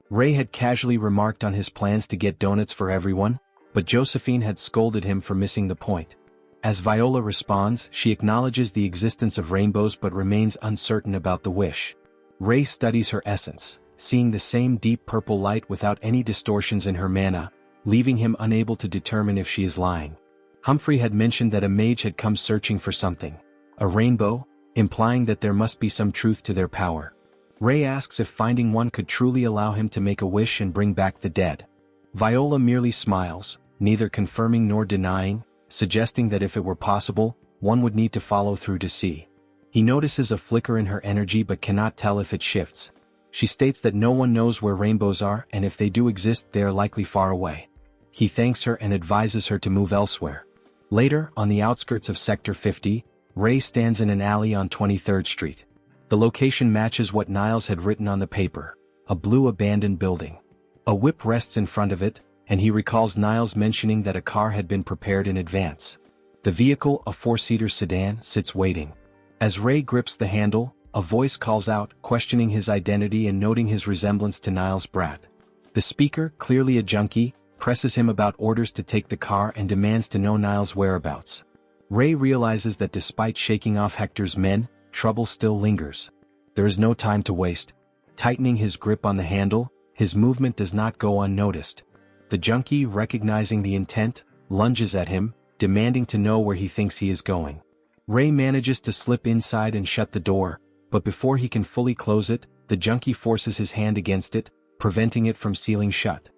Ray had casually remarked on his plans to get donuts for everyone, but Josephine had scolded him for missing the point. As Viola responds, she acknowledges the existence of rainbows but remains uncertain about the wish. Ray studies her essence, seeing the same deep purple light without any distortions in her mana, leaving him unable to determine if she is lying. Humphrey had mentioned that a mage had come searching for something, a rainbow, implying that there must be some truth to their power. Ray asks if finding one could truly allow him to make a wish and bring back the dead. Viola merely smiles, neither confirming nor denying, suggesting that if it were possible, one would need to follow through to see. He notices a flicker in her energy but cannot tell if it shifts. She states that no one knows where rainbows are and if they do exist they are likely far away. He thanks her and advises her to move elsewhere. Later, on the outskirts of Sector 50, Ray stands in an alley on 23rd Street. The location matches what Niles had written on the paper, a blue abandoned building. A whip rests in front of it, and he recalls Niles mentioning that a car had been prepared in advance. The vehicle, a four-seater sedan, sits waiting. As Ray grips the handle, a voice calls out, questioning his identity and noting his resemblance to Niles' brat. The speaker, clearly a junkie, presses him about orders to take the car and demands to know Niles' whereabouts. Ray realizes that despite shaking off Hector's men, trouble still lingers. There is no time to waste. Tightening his grip on the handle, his movement does not go unnoticed. The junkie, recognizing the intent, lunges at him, demanding to know where he thinks he is going. Ray manages to slip inside and shut the door, but before he can fully close it, the junkie forces his hand against it, preventing it from sealing shut.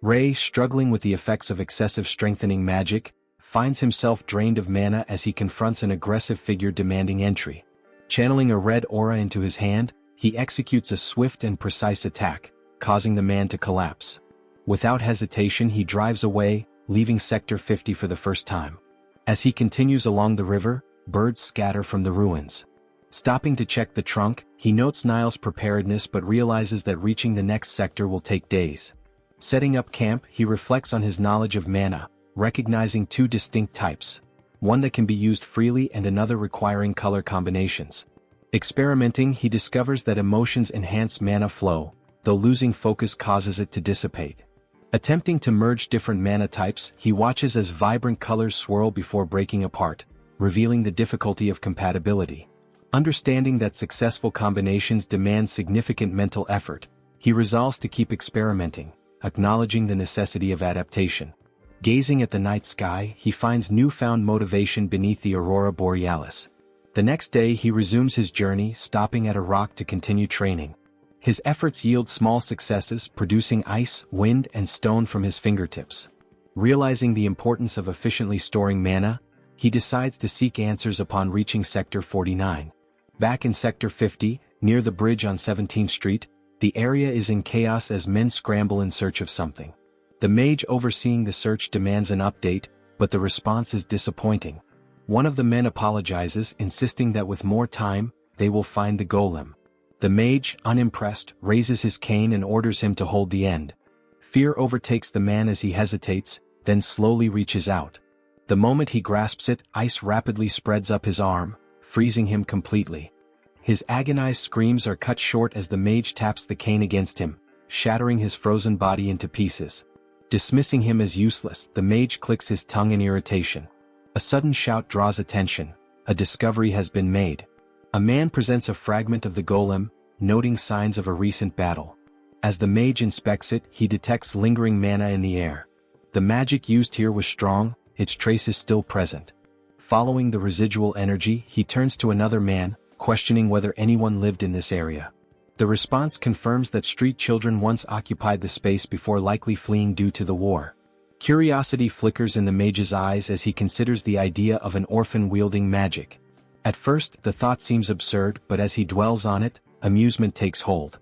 Ray, struggling with the effects of excessive strengthening magic, finds himself drained of mana as he confronts an aggressive figure demanding entry. Channeling a red aura into his hand, he executes a swift and precise attack, causing the man to collapse. Without hesitation he drives away, leaving Sector 50 for the first time. As he continues along the river, birds scatter from the ruins. Stopping to check the trunk, he notes Niles' preparedness but realizes that reaching the next sector will take days. Setting up camp, he reflects on his knowledge of mana, recognizing two distinct types. One that can be used freely and another requiring color combinations. Experimenting, he discovers that emotions enhance mana flow, though losing focus causes it to dissipate. Attempting to merge different mana types, he watches as vibrant colors swirl before breaking apart, revealing the difficulty of compatibility. Understanding that successful combinations demand significant mental effort, he resolves to keep experimenting, acknowledging the necessity of adaptation. Gazing at the night sky, he finds newfound motivation beneath the aurora borealis. The next day he resumes his journey, stopping at a rock to continue training. His efforts yield small successes, producing ice, wind, and stone from his fingertips. Realizing the importance of efficiently storing mana, he decides to seek answers upon reaching Sector 49. Back in Sector 50, near the bridge on 17th Street, the area is in chaos as men scramble in search of something. The mage overseeing the search demands an update, but the response is disappointing. One of the men apologizes, insisting that with more time, they will find the golem. The mage, unimpressed, raises his cane and orders him to hold the end. Fear overtakes the man as he hesitates, then slowly reaches out. The moment he grasps it, ice rapidly spreads up his arm, freezing him completely. His agonized screams are cut short as the mage taps the cane against him, shattering his frozen body into pieces. Dismissing him as useless, the mage clicks his tongue in irritation. A sudden shout draws attention. A discovery has been made. A man presents a fragment of the golem, noting signs of a recent battle. As the mage inspects it, he detects lingering mana in the air. The magic used here was strong, its trace is still present. Following the residual energy, he turns to another man, questioning whether anyone lived in this area. The response confirms that street children once occupied the space before likely fleeing due to the war. Curiosity flickers in the mage's eyes as he considers the idea of an orphan wielding magic. At first, the thought seems absurd, but as he dwells on it, amusement takes hold.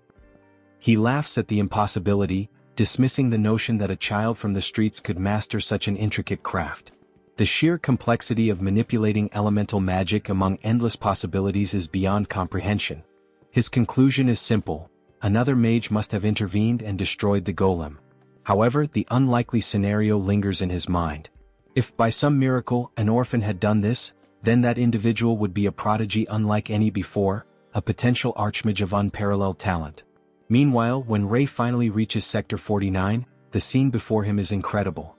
He laughs at the impossibility, dismissing the notion that a child from the streets could master such an intricate craft. The sheer complexity of manipulating elemental magic among endless possibilities is beyond comprehension. His conclusion is simple: another mage must have intervened and destroyed the golem. However, the unlikely scenario lingers in his mind. If by some miracle an orphan had done this, then that individual would be a prodigy unlike any before, a potential archmage of unparalleled talent. Meanwhile, when Ray finally reaches Sector 49, the scene before him is incredible.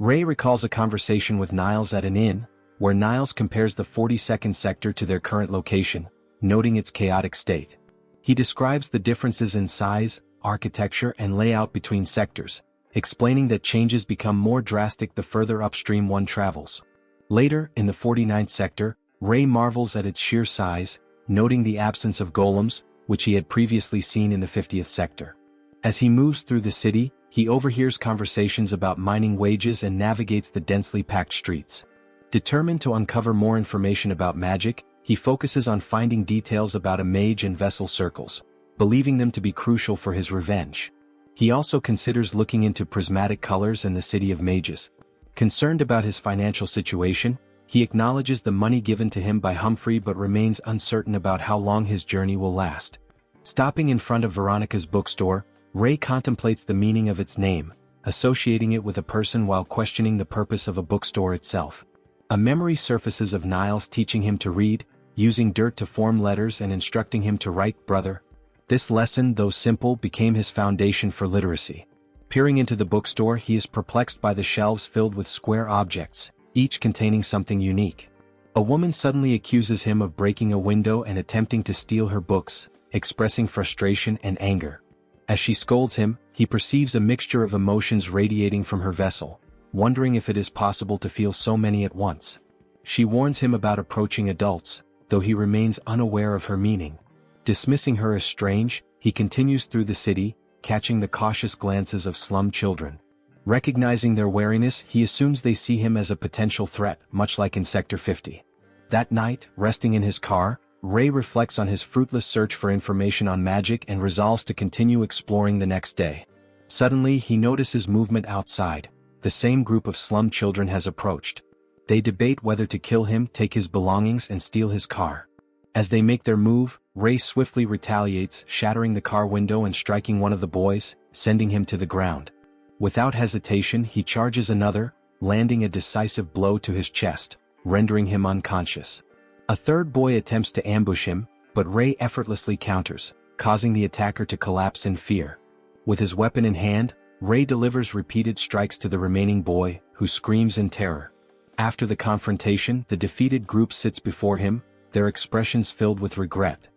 Ray recalls a conversation with Niles at an inn, where Niles compares the 42nd sector to their current location, noting its chaotic state. He describes the differences in size, architecture, and layout between sectors, explaining that changes become more drastic the further upstream one travels. Later, in the 49th sector, Ray marvels at its sheer size, noting the absence of golems, which he had previously seen in the 50th sector. As he moves through the city, he overhears conversations about mining wages and navigates the densely packed streets. Determined to uncover more information about magic, he focuses on finding details about a mage and vessel circles, believing them to be crucial for his revenge. He also considers looking into prismatic colors and the city of mages. Concerned about his financial situation, he acknowledges the money given to him by Humphrey but remains uncertain about how long his journey will last. Stopping in front of Veronica's bookstore, Ray contemplates the meaning of its name, associating it with a person while questioning the purpose of a bookstore itself. A memory surfaces of Niles teaching him to read, using dirt to form letters and instructing him to write "brother." This lesson, though simple, became his foundation for literacy. Peering into the bookstore, he is perplexed by the shelves filled with square objects, each containing something unique. A woman suddenly accuses him of breaking a window and attempting to steal her books, expressing frustration and anger. As she scolds him, he perceives a mixture of emotions radiating from her vessel, wondering if it is possible to feel so many at once. She warns him about approaching adults, though he remains unaware of her meaning. Dismissing her as strange, he continues through the city, catching the cautious glances of slum children. Recognizing their wariness, he assumes they see him as a potential threat, much like in Sector 50. That night, resting in his car, Ray reflects on his fruitless search for information on magic and resolves to continue exploring the next day. Suddenly, he notices movement outside. The same group of slum children has approached. They debate whether to kill him, take his belongings, and steal his car. As they make their move, Ray swiftly retaliates, shattering the car window and striking one of the boys, sending him to the ground. Without hesitation, he charges another, landing a decisive blow to his chest, rendering him unconscious. A third boy attempts to ambush him, but Ray effortlessly counters, causing the attacker to collapse in fear. With his weapon in hand, Ray delivers repeated strikes to the remaining boy, who screams in terror. After the confrontation, the defeated group sits before him, their expressions filled with regret.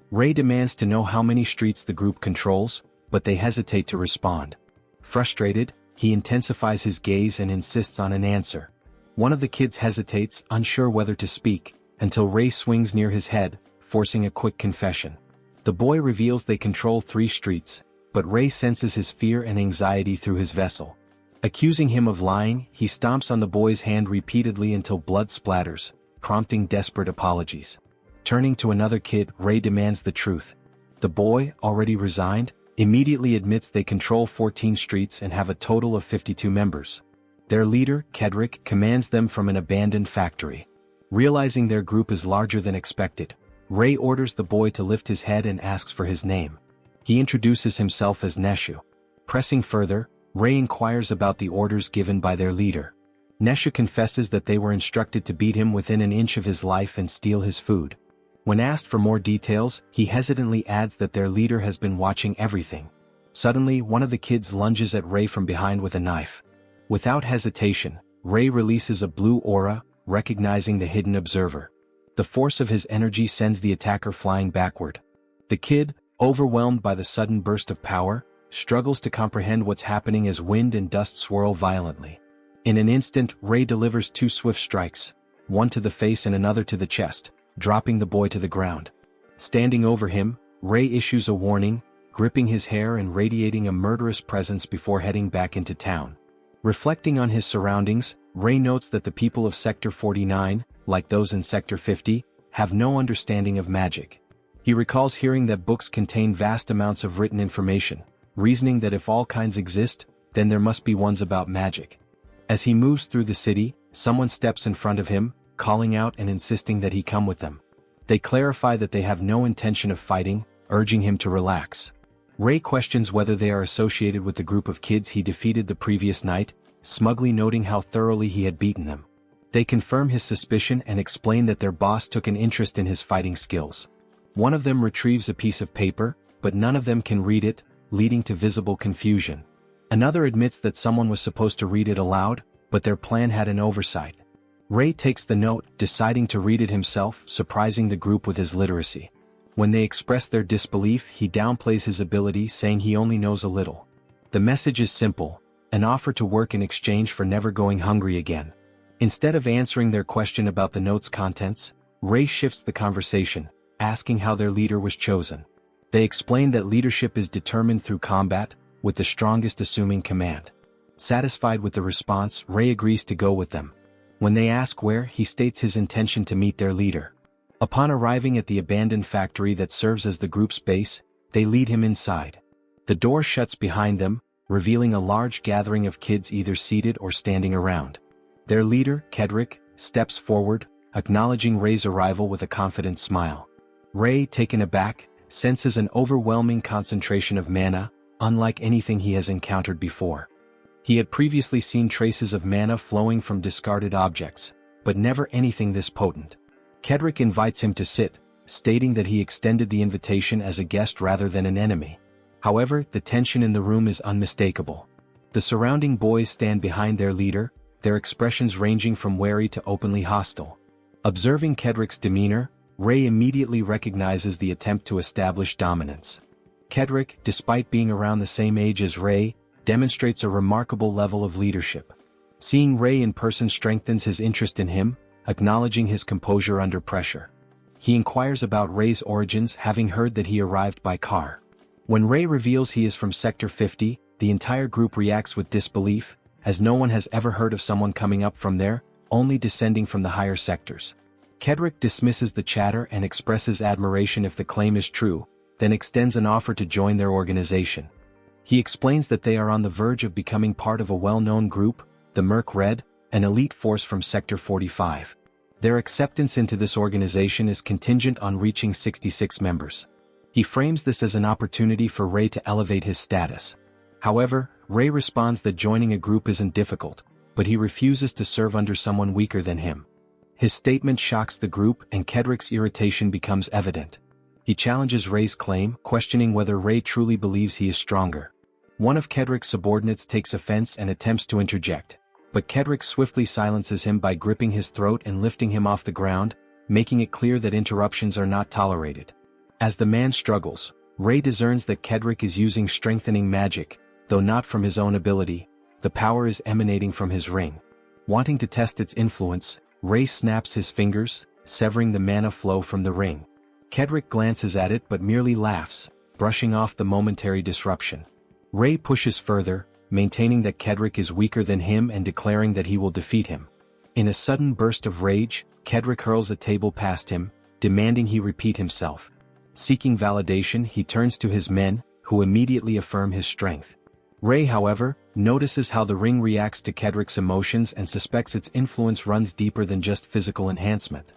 Ray demands to know how many streets the group controls, but they hesitate to respond. Frustrated, he intensifies his gaze and insists on an answer. One of the kids hesitates, unsure whether to speak, until Ray swings near his head, forcing a quick confession. The boy reveals they control 3 streets, but Ray senses his fear and anxiety through his vessel. Accusing him of lying, he stomps on the boy's hand repeatedly until blood splatters, prompting desperate apologies. Turning to another kid, Ray demands the truth. The boy, already resigned, immediately admits they control 14 streets and have a total of 52 members. Their leader, Kedrick, commands them from an abandoned factory. Realizing their group is larger than expected, Ray orders the boy to lift his head and asks for his name. He introduces himself as Neshu. Pressing further, Ray inquires about the orders given by their leader. Neshu confesses that they were instructed to beat him within an inch of his life and steal his food. When asked for more details, he hesitantly adds that their leader has been watching everything. Suddenly, one of the kids lunges at Ray from behind with a knife. Without hesitation, Ray releases a blue aura, recognizing the hidden observer. The force of his energy sends the attacker flying backward. The kid, overwhelmed by the sudden burst of power, struggles to comprehend what's happening as wind and dust swirl violently. In an instant, Ray delivers 2 swift strikes, one to the face and another to the chest, dropping the boy to the ground. Standing over him, Rei issues a warning, gripping his hair and radiating a murderous presence before heading back into town. Reflecting on his surroundings, Rei notes that the people of Sector 49, like those in Sector 50, have no understanding of magic. He recalls hearing that books contain vast amounts of written information, reasoning that if all kinds exist, then there must be ones about magic. As he moves through the city, someone steps in front of him, calling out and insisting that he come with them. They clarify that they have no intention of fighting, urging him to relax. Rei questions whether they are associated with the group of kids he defeated the previous night, smugly noting how thoroughly he had beaten them. They confirm his suspicion and explain that their boss took an interest in his fighting skills. One of them retrieves a piece of paper, but none of them can read it, leading to visible confusion. Another admits that someone was supposed to read it aloud, but their plan had an oversight. Rei takes the note, deciding to read it himself, surprising the group with his literacy. When they express their disbelief, he downplays his ability, saying he only knows a little. The message is simple, an offer to work in exchange for never going hungry again. Instead of answering their question about the note's contents, Rei shifts the conversation, asking how their leader was chosen. They explain that leadership is determined through combat, with the strongest assuming command. Satisfied with the response, Rei agrees to go with them. When they ask where, he states his intention to meet their leader. Upon arriving at the abandoned factory that serves as the group's base, they lead him inside. The door shuts behind them, revealing a large gathering of kids either seated or standing around. Their leader, Kedrick, steps forward, acknowledging Rei's arrival with a confident smile. Rei, taken aback, senses an overwhelming concentration of mana, unlike anything he has encountered before. He had previously seen traces of mana flowing from discarded objects, but never anything this potent. Kedrick invites him to sit, stating that he extended the invitation as a guest rather than an enemy. However, the tension in the room is unmistakable. The surrounding boys stand behind their leader, their expressions ranging from wary to openly hostile. Observing Kedrick's demeanor, Rei immediately recognizes the attempt to establish dominance. Kedrick, despite being around the same age as Rei, demonstrates a remarkable level of leadership. Seeing Rei in person strengthens his interest in him, acknowledging his composure under pressure. He inquires about Rei's origins, having heard that he arrived by car. When Rei reveals he is from Sector 50, the entire group reacts with disbelief, as no one has ever heard of someone coming up from there, only descending from the higher sectors. Kedrick dismisses the chatter and expresses admiration if the claim is true, then extends an offer to join their organization. He explains that they are on the verge of becoming part of a well-known group, the Merc Red, an elite force from Sector 45. Their acceptance into this organization is contingent on reaching 66 members. He frames this as an opportunity for Rei to elevate his status. However, Rei responds that joining a group isn't difficult, but he refuses to serve under someone weaker than him. His statement shocks the group and Kedrick's irritation becomes evident. He challenges Rei's claim, questioning whether Rei truly believes he is stronger. One of Kedrick's subordinates takes offense and attempts to interject, but Kedrick swiftly silences him by gripping his throat and lifting him off the ground, making it clear that interruptions are not tolerated. As the man struggles, Rei discerns that Kedrick is using strengthening magic, though not from his own ability. The power is emanating from his ring. Wanting to test its influence, Rei snaps his fingers, severing the mana flow from the ring. Kedrick glances at it but merely laughs, brushing off the momentary disruption. Rei pushes further, maintaining that Kedrick is weaker than him and declaring that he will defeat him. In a sudden burst of rage, Kedrick hurls a table past him, demanding he repeat himself. Seeking validation, he turns to his men, who immediately affirm his strength. Rei, however, notices how the ring reacts to Kedrick's emotions and suspects its influence runs deeper than just physical enhancement.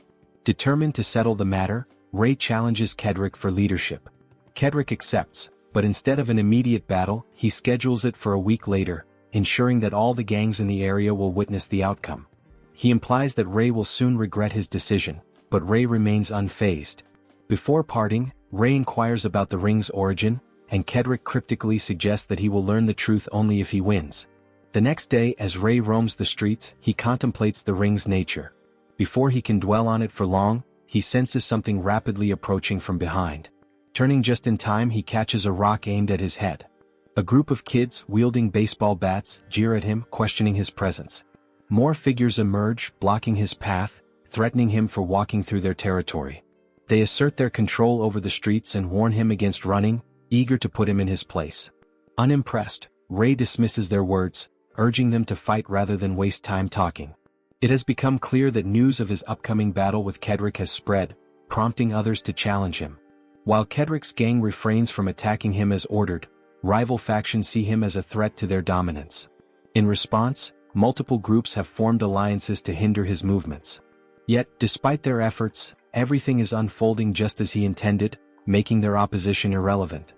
Determined to settle the matter, Rei challenges Kedrick for leadership. Kedrick accepts, but instead of an immediate battle, he schedules it for a week later, ensuring that all the gangs in the area will witness the outcome. He implies that Rei will soon regret his decision, but Rei remains unfazed. Before parting, Rei inquires about the ring's origin, and Kedrick cryptically suggests that he will learn the truth only if he wins. The next day, as Rei roams the streets, he contemplates the ring's nature. Before he can dwell on it for long, he senses something rapidly approaching from behind. Turning just in time, he catches a rock aimed at his head. A group of kids, wielding baseball bats, jeer at him, questioning his presence. More figures emerge, blocking his path, threatening him for walking through their territory. They assert their control over the streets and warn him against running, eager to put him in his place. Unimpressed, Rei dismisses their words, urging them to fight rather than waste time talking. It has become clear that news of his upcoming battle with Kedrick has spread, prompting others to challenge him. While Kedrick's gang refrains from attacking him as ordered, rival factions see him as a threat to their dominance. In response, multiple groups have formed alliances to hinder his movements. Yet, despite their efforts, everything is unfolding just as he intended, making their opposition irrelevant.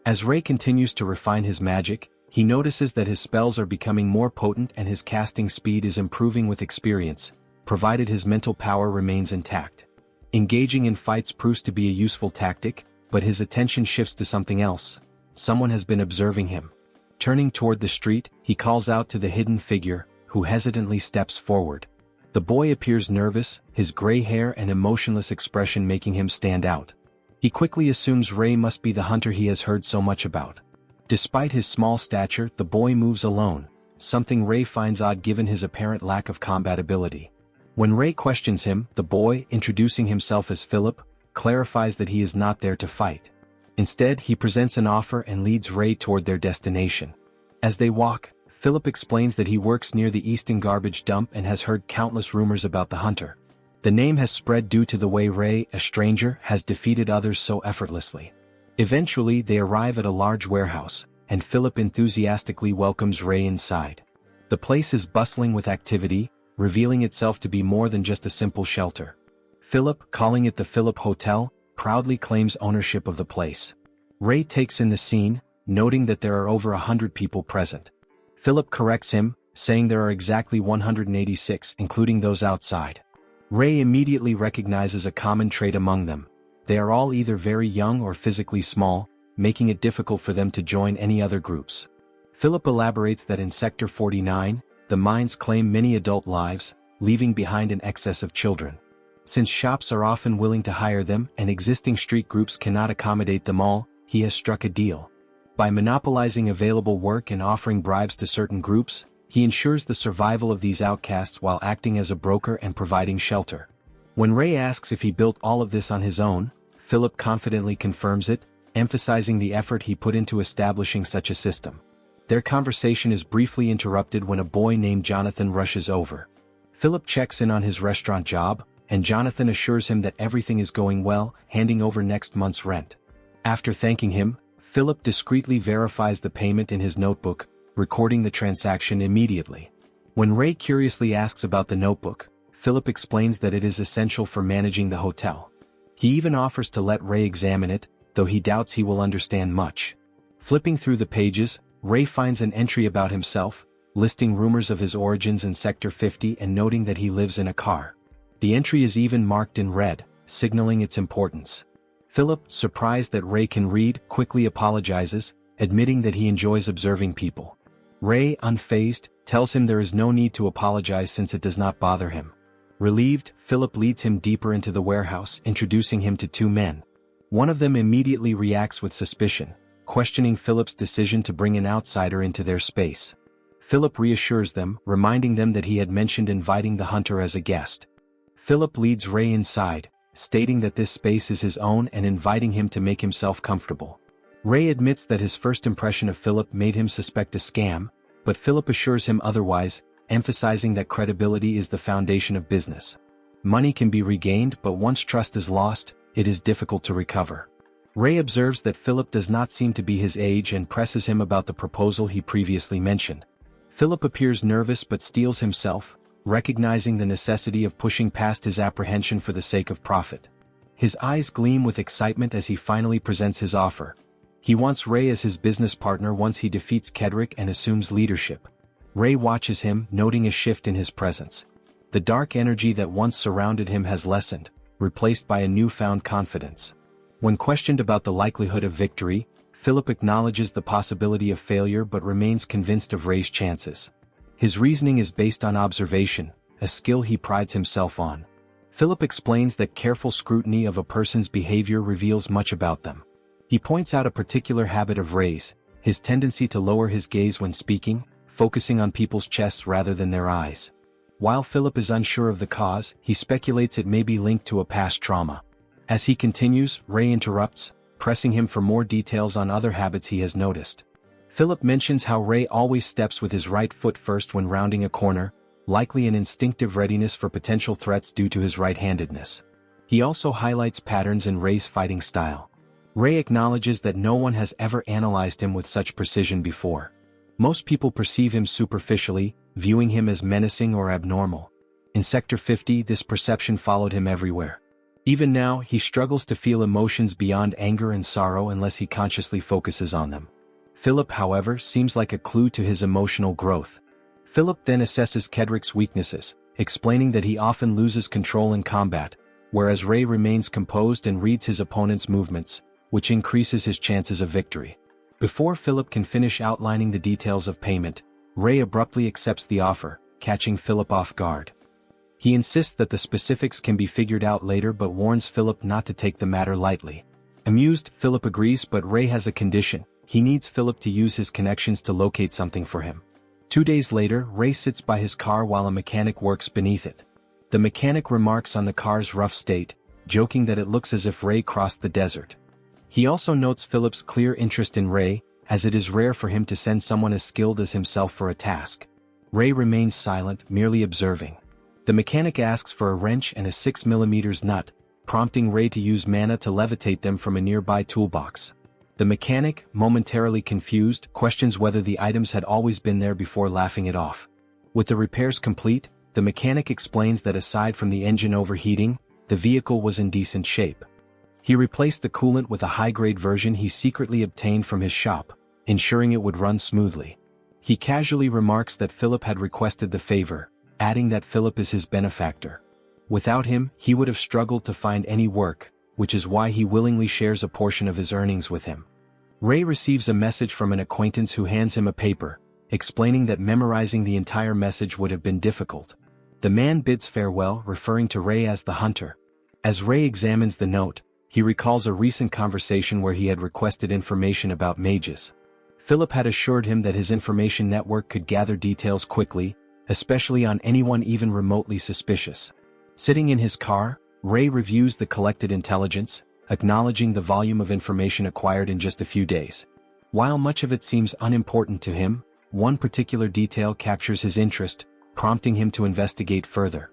As Rei continues to refine his magic, he notices that his spells are becoming more potent and his casting speed is improving with experience, provided his mental power remains intact. Engaging in fights proves to be a useful tactic, but his attention shifts to something else. Someone has been observing him. Turning toward the street, he calls out to the hidden figure, who hesitantly steps forward. The boy appears nervous, his gray hair and emotionless expression making him stand out. He quickly assumes Rei must be the hunter he has heard so much about. Despite his small stature, the boy moves alone, something Rei finds odd given his apparent lack of combat ability. When Rei questions him, the boy, introducing himself as Philip, clarifies that he is not there to fight. Instead, he presents an offer and leads Rei toward their destination. As they walk, Philip explains that he works near the Easton garbage dump and has heard countless rumors about the hunter. The name has spread due to the way Rei, a stranger, has defeated others so effortlessly. Eventually, they arrive at a large warehouse, and Philip enthusiastically welcomes Rei inside. The place is bustling with activity, revealing itself to be more than just a simple shelter. Philip, calling it the Philip Hotel, proudly claims ownership of the place. Rei takes in the scene, noting that there are over 100 people present. Philip corrects him, saying there are exactly 186, including those outside. Rei immediately recognizes a common trait among them. They are all either very young or physically small, making it difficult for them to join any other groups. Philip elaborates that in Sector 49, the mines claim many adult lives, leaving behind an excess of children. Since shops are often willing to hire them and existing street groups cannot accommodate them all, he has struck a deal. By monopolizing available work and offering bribes to certain groups, he ensures the survival of these outcasts while acting as a broker and providing shelter. When Rei asks if he built all of this on his own, Philip confidently confirms it, emphasizing the effort he put into establishing such a system. Their conversation is briefly interrupted when a boy named Jonathan rushes over. Philip checks in on his restaurant job, and Jonathan assures him that everything is going well, handing over next month's rent. After thanking him, Philip discreetly verifies the payment in his notebook, recording the transaction immediately. When Rei curiously asks about the notebook, Philip explains that it is essential for managing the hotel. He even offers to let Rei examine it, though he doubts he will understand much. Flipping through the pages, Rei finds an entry about himself, listing rumors of his origins in Sector 50 and noting that he lives in a car. The entry is even marked in red, signaling its importance. Philip, surprised that Rei can read, quickly apologizes, admitting that he enjoys observing people. Rei, unfazed, tells him there is no need to apologize since it does not bother him. Relieved, Philip leads him deeper into the warehouse, introducing him to two men. One of them immediately reacts with suspicion, questioning Philip's decision to bring an outsider into their space. Philip reassures them, reminding them that he had mentioned inviting the hunter as a guest. Philip leads Rei inside, stating that this space is his own and inviting him to make himself comfortable. Rei admits that his first impression of Philip made him suspect a scam, but Philip assures him otherwise, emphasizing that credibility is the foundation of business. Money can be regained, but once trust is lost, it is difficult to recover. Rei observes that Philip does not seem to be his age and presses him about the proposal he previously mentioned. Philip appears nervous but steels himself, recognizing the necessity of pushing past his apprehension for the sake of profit. His eyes gleam with excitement as he finally presents his offer. He wants Rei as his business partner once he defeats Kedrick and assumes leadership. Rei watches him, noting a shift in his presence. The dark energy that once surrounded him has lessened, replaced by a newfound confidence. When questioned about the likelihood of victory, Philip acknowledges the possibility of failure but remains convinced of Rei's chances. His reasoning is based on observation, a skill he prides himself on. Philip explains that careful scrutiny of a person's behavior reveals much about them. He points out a particular habit of Rei's, his tendency to lower his gaze when speaking, focusing on people's chests rather than their eyes. While Philip is unsure of the cause, he speculates it may be linked to a past trauma. As he continues, Ray interrupts, pressing him for more details on other habits he has noticed. Philip mentions how Ray always steps with his right foot first when rounding a corner, likely an instinctive readiness for potential threats due to his right-handedness. He also highlights patterns in Ray's fighting style. Ray acknowledges that no one has ever analyzed him with such precision before. Most people perceive him superficially, viewing him as menacing or abnormal. In Sector 50, this perception followed him everywhere. Even now, he struggles to feel emotions beyond anger and sorrow unless he consciously focuses on them. Philip, however, seems like a clue to his emotional growth. Philip then assesses Kedrick's weaknesses, explaining that he often loses control in combat, whereas Ray remains composed and reads his opponent's movements, which increases his chances of victory. Before Philip can finish outlining the details of payment, Ray abruptly accepts the offer, catching Philip off guard. He insists that the specifics can be figured out later but warns Philip not to take the matter lightly. Amused, Philip agrees, but Ray has a condition. He needs Philip to use his connections to locate something for him. 2 days later, Ray sits by his car while a mechanic works beneath it. The mechanic remarks on the car's rough state, joking that it looks as if Ray crossed the desert. He also notes Philip's clear interest in Ray, as it is rare for him to send someone as skilled as himself for a task. Ray remains silent, merely observing. The mechanic asks for a wrench and a 6mm nut, prompting Ray to use mana to levitate them from a nearby toolbox. The mechanic, momentarily confused, questions whether the items had always been there before laughing it off. With the repairs complete, the mechanic explains that aside from the engine overheating, the vehicle was in decent shape. He replaced the coolant with a high-grade version he secretly obtained from his shop, ensuring it would run smoothly. He casually remarks that Philip had requested the favor, adding that Philip is his benefactor. Without him, he would have struggled to find any work, which is why he willingly shares a portion of his earnings with him. Ray receives a message from an acquaintance who hands him a paper, explaining that memorizing the entire message would have been difficult. The man bids farewell, referring to Ray as the hunter. As Ray examines the note, he recalls a recent conversation where he had requested information about mages. Philip had assured him that his information network could gather details quickly, especially on anyone even remotely suspicious. Sitting in his car, Ray reviews the collected intelligence, acknowledging the volume of information acquired in just a few days. While much of it seems unimportant to him, one particular detail captures his interest, prompting him to investigate further.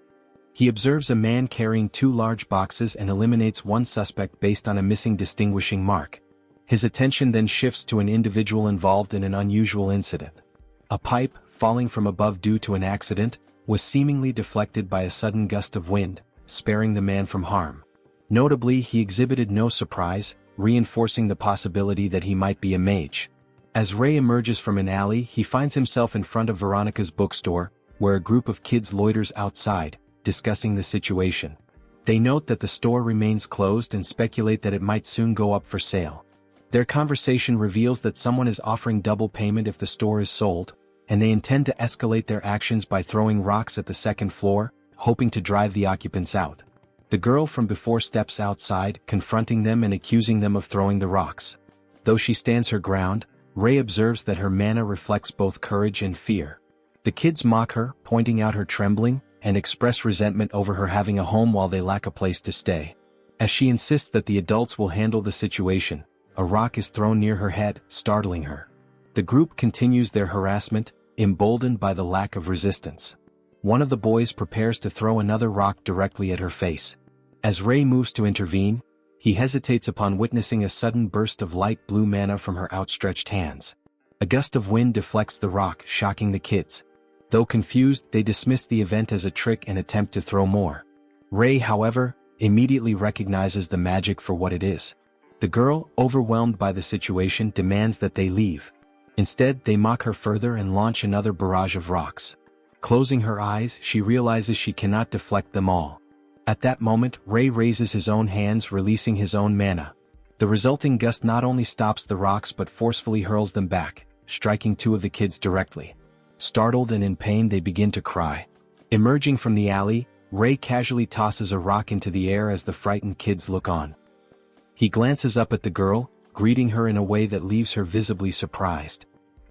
He observes a man carrying 2 large boxes and eliminates one suspect based on a missing distinguishing mark. His attention then shifts to an individual involved in an unusual incident. A pipe, falling from above due to an accident, was seemingly deflected by a sudden gust of wind, sparing the man from harm. Notably, he exhibited no surprise, reinforcing the possibility that he might be a mage. As Ray emerges from an alley, he finds himself in front of Veronica's bookstore, where a group of kids loiters outside, discussing the situation. They note that the store remains closed and speculate that it might soon go up for sale. Their conversation reveals that someone is offering double payment if the store is sold, and they intend to escalate their actions by throwing rocks at the second floor, hoping to drive the occupants out. The girl from before steps outside, confronting them and accusing them of throwing the rocks. Though she stands her ground, Ray observes that her mana reflects both courage and fear. The kids mock her, pointing out her trembling, and express resentment over her having a home while they lack a place to stay. As she insists that the adults will handle the situation, a rock is thrown near her head, startling her. The group continues their harassment, emboldened by the lack of resistance. One of the boys prepares to throw another rock directly at her face. As Ray moves to intervene, he hesitates upon witnessing a sudden burst of light blue mana from her outstretched hands. A gust of wind deflects the rock, shocking the kids. Though confused, they dismiss the event as a trick and attempt to throw more. Ray, however, immediately recognizes the magic for what it is. The girl, overwhelmed by the situation, demands that they leave. Instead, they mock her further and launch another barrage of rocks. Closing her eyes, she realizes she cannot deflect them all. At that moment, Ray raises his own hands, releasing his own mana. The resulting gust not only stops the rocks but forcefully hurls them back, striking 2 of the kids directly. Startled and in pain, they begin to cry. Emerging from the alley, Ray casually tosses a rock into the air as the frightened kids look on. He glances up at the girl, greeting her in a way that leaves her visibly surprised.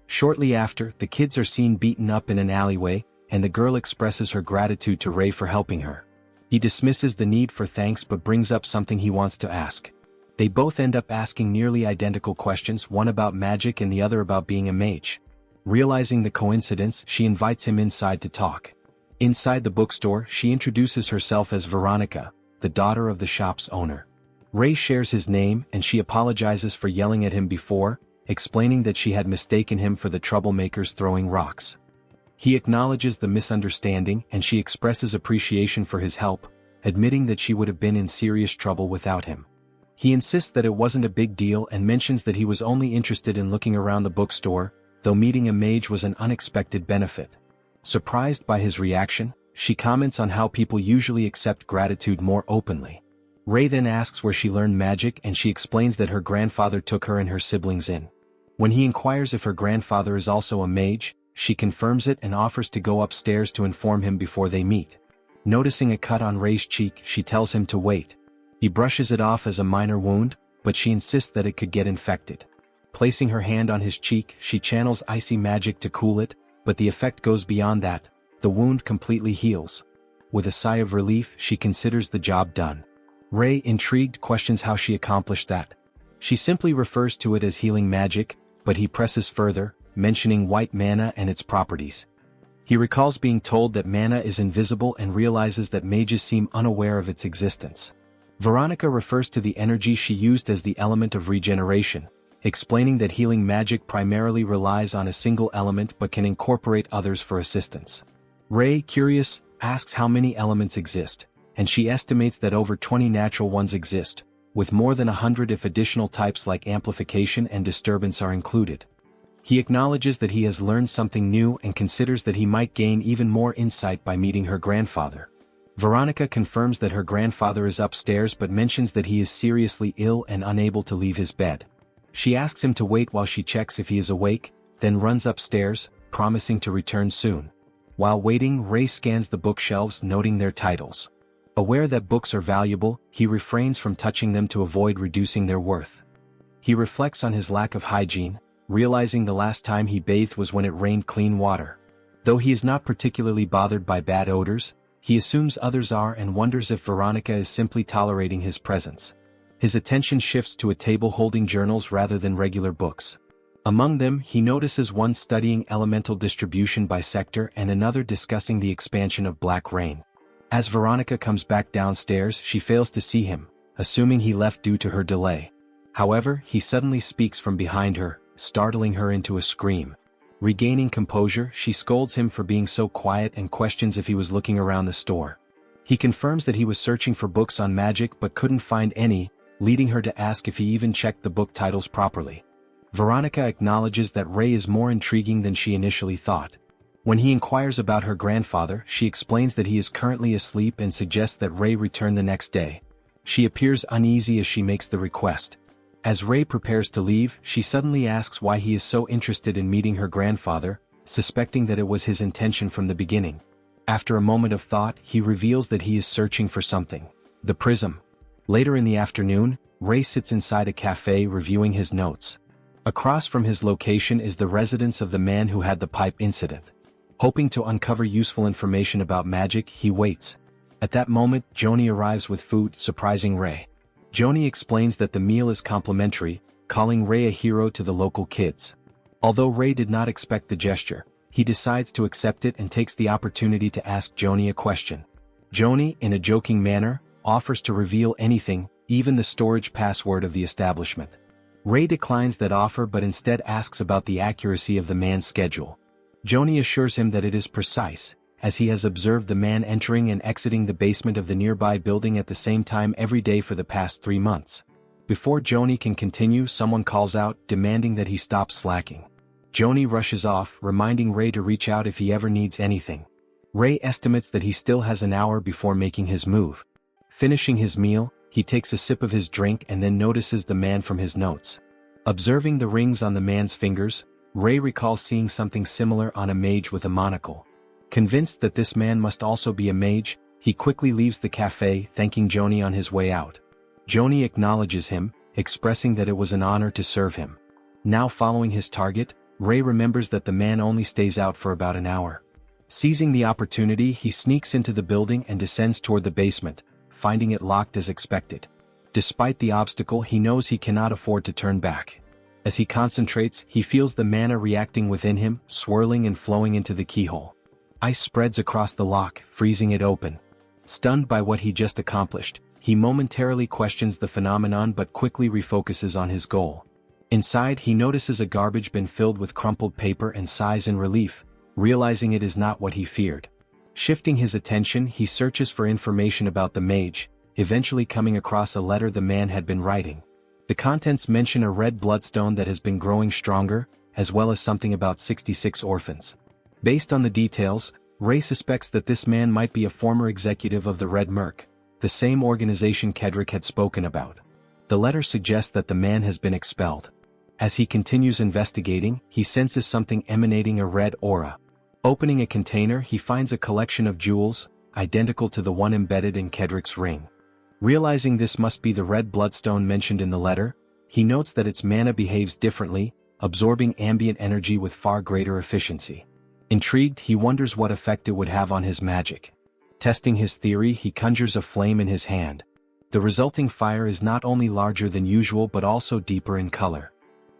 Shortly after, the kids are seen beaten up in an alleyway, and the girl expresses her gratitude to Rei for helping her. He dismisses the need for thanks but brings up something he wants to ask. They both end up asking nearly identical questions, one about magic and the other about being a mage. Realizing the coincidence, she invites him inside to talk. Inside the bookstore, she introduces herself as Veronica, the daughter of the shop's owner. Rei shares his name and she apologizes for yelling at him before, explaining that she had mistaken him for the troublemakers throwing rocks. He acknowledges the misunderstanding and she expresses appreciation for his help, admitting that she would have been in serious trouble without him. He insists that it wasn't a big deal and mentions that he was only interested in looking around the bookstore, though meeting a mage was an unexpected benefit. Surprised by his reaction, she comments on how people usually accept gratitude more openly. Rei then asks where she learned magic and she explains that her grandfather took her and her siblings in. When he inquires if her grandfather is also a mage, she confirms it and offers to go upstairs to inform him before they meet. Noticing a cut on Rei's cheek, she tells him to wait. He brushes it off as a minor wound, but she insists that it could get infected. Placing her hand on his cheek, she channels icy magic to cool it, but the effect goes beyond that. The wound completely heals. With a sigh of relief, she considers the job done. Rei, intrigued, questions how she accomplished that. She simply refers to it as healing magic, but he presses further, mentioning white mana and its properties. He recalls being told that mana is invisible and realizes that mages seem unaware of its existence. Veronica refers to the energy she used as the element of regeneration, explaining that healing magic primarily relies on a single element but can incorporate others for assistance. Rei, curious, asks how many elements exist, and she estimates that over 20 natural ones exist, with more than 100 if additional types like amplification and disturbance are included. He acknowledges that he has learned something new and considers that he might gain even more insight by meeting her grandfather. Veronica confirms that her grandfather is upstairs but mentions that he is seriously ill and unable to leave his bed. She asks him to wait while she checks if he is awake, then runs upstairs, promising to return soon. While waiting, Rei scans the bookshelves, noting their titles. Aware that books are valuable, he refrains from touching them to avoid reducing their worth. He reflects on his lack of hygiene, realizing the last time he bathed was when it rained clean water. Though he is not particularly bothered by bad odors, he assumes others are and wonders if Veronica is simply tolerating his presence. His attention shifts to a table holding journals rather than regular books. Among them, he notices one studying elemental distribution by sector and another discussing the expansion of black rain. As Veronica comes back downstairs, she fails to see him, assuming he left due to her delay. However, he suddenly speaks from behind her, startling her into a scream. Regaining composure, she scolds him for being so quiet and questions if he was looking around the store. He confirms that he was searching for books on magic but couldn't find any, leading her to ask if he even checked the book titles properly. Veronica acknowledges that Rei is more intriguing than she initially thought. When he inquires about her grandfather, she explains that he is currently asleep and suggests that Rei return the next day. She appears uneasy as she makes the request. As Rei prepares to leave, she suddenly asks why he is so interested in meeting her grandfather, suspecting that it was his intention from the beginning. After a moment of thought, he reveals that he is searching for something: the prism. Later in the afternoon, Rei sits inside a cafe reviewing his notes. Across from his location is the residence of the man who had the pipe incident. Hoping to uncover useful information about magic, he waits. At that moment, Joni arrives with food, surprising Rei. Joni explains that the meal is complimentary, calling Rei a hero to the local kids. Although Rei did not expect the gesture, he decides to accept it and takes the opportunity to ask Joni a question. Joni, in a joking manner, offers to reveal anything, even the storage password of the establishment. Rei declines that offer but instead asks about the accuracy of the man's schedule. Joni assures him that it is precise, as he has observed the man entering and exiting the basement of the nearby building at the same time every day for the past 3 months. Before Joni can continue, someone calls out, demanding that he stop slacking. Joni rushes off, reminding Rei to reach out if he ever needs anything. Rei estimates that he still has an hour before making his move. Finishing his meal, he takes a sip of his drink and then notices the man from his notes. Observing the rings on the man's fingers, Rei recalls seeing something similar on a mage with a monocle. Convinced that this man must also be a mage, he quickly leaves the cafe, thanking Joni on his way out. Joni acknowledges him, expressing that it was an honor to serve him. Now following his target, Rei remembers that the man only stays out for about an hour. Seizing the opportunity, he sneaks into the building and descends toward the basement, finding it locked as expected. Despite the obstacle, he knows he cannot afford to turn back. As he concentrates, he feels the mana reacting within him, swirling and flowing into the keyhole. Ice spreads across the lock, freezing it open. Stunned by what he just accomplished, he momentarily questions the phenomenon but quickly refocuses on his goal. Inside, he notices a garbage bin filled with crumpled paper and sighs in relief, realizing it is not what he feared. Shifting his attention, he searches for information about the mage, eventually coming across a letter the man had been writing. The contents mention a red bloodstone that has been growing stronger, as well as something about 66 orphans. Based on the details, Ray suspects that this man might be a former executive of the Red Merc, the same organization Kedrick had spoken about. The letter suggests that the man has been expelled. As he continues investigating, he senses something emanating a red aura. Opening a container, he finds a collection of jewels, identical to the one embedded in Kedrick's ring. Realizing this must be the red bloodstone mentioned in the letter, he notes that its mana behaves differently, absorbing ambient energy with far greater efficiency. Intrigued, he wonders what effect it would have on his magic. Testing his theory, he conjures a flame in his hand. The resulting fire is not only larger than usual but also deeper in color.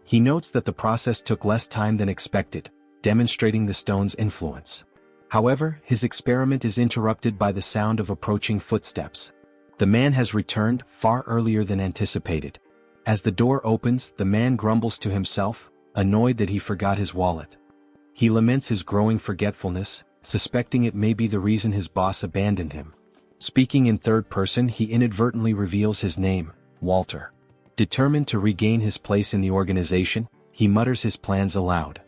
He notes that the process took less time than expected, demonstrating the stone's influence. However, his experiment is interrupted by the sound of approaching footsteps. The man has returned far earlier than anticipated. As the door opens, the man grumbles to himself, annoyed that he forgot his wallet. He laments his growing forgetfulness, suspecting it may be the reason his boss abandoned him. Speaking in third person, he inadvertently reveals his name, Walter. Determined to regain his place in the organization, he mutters his plans aloud.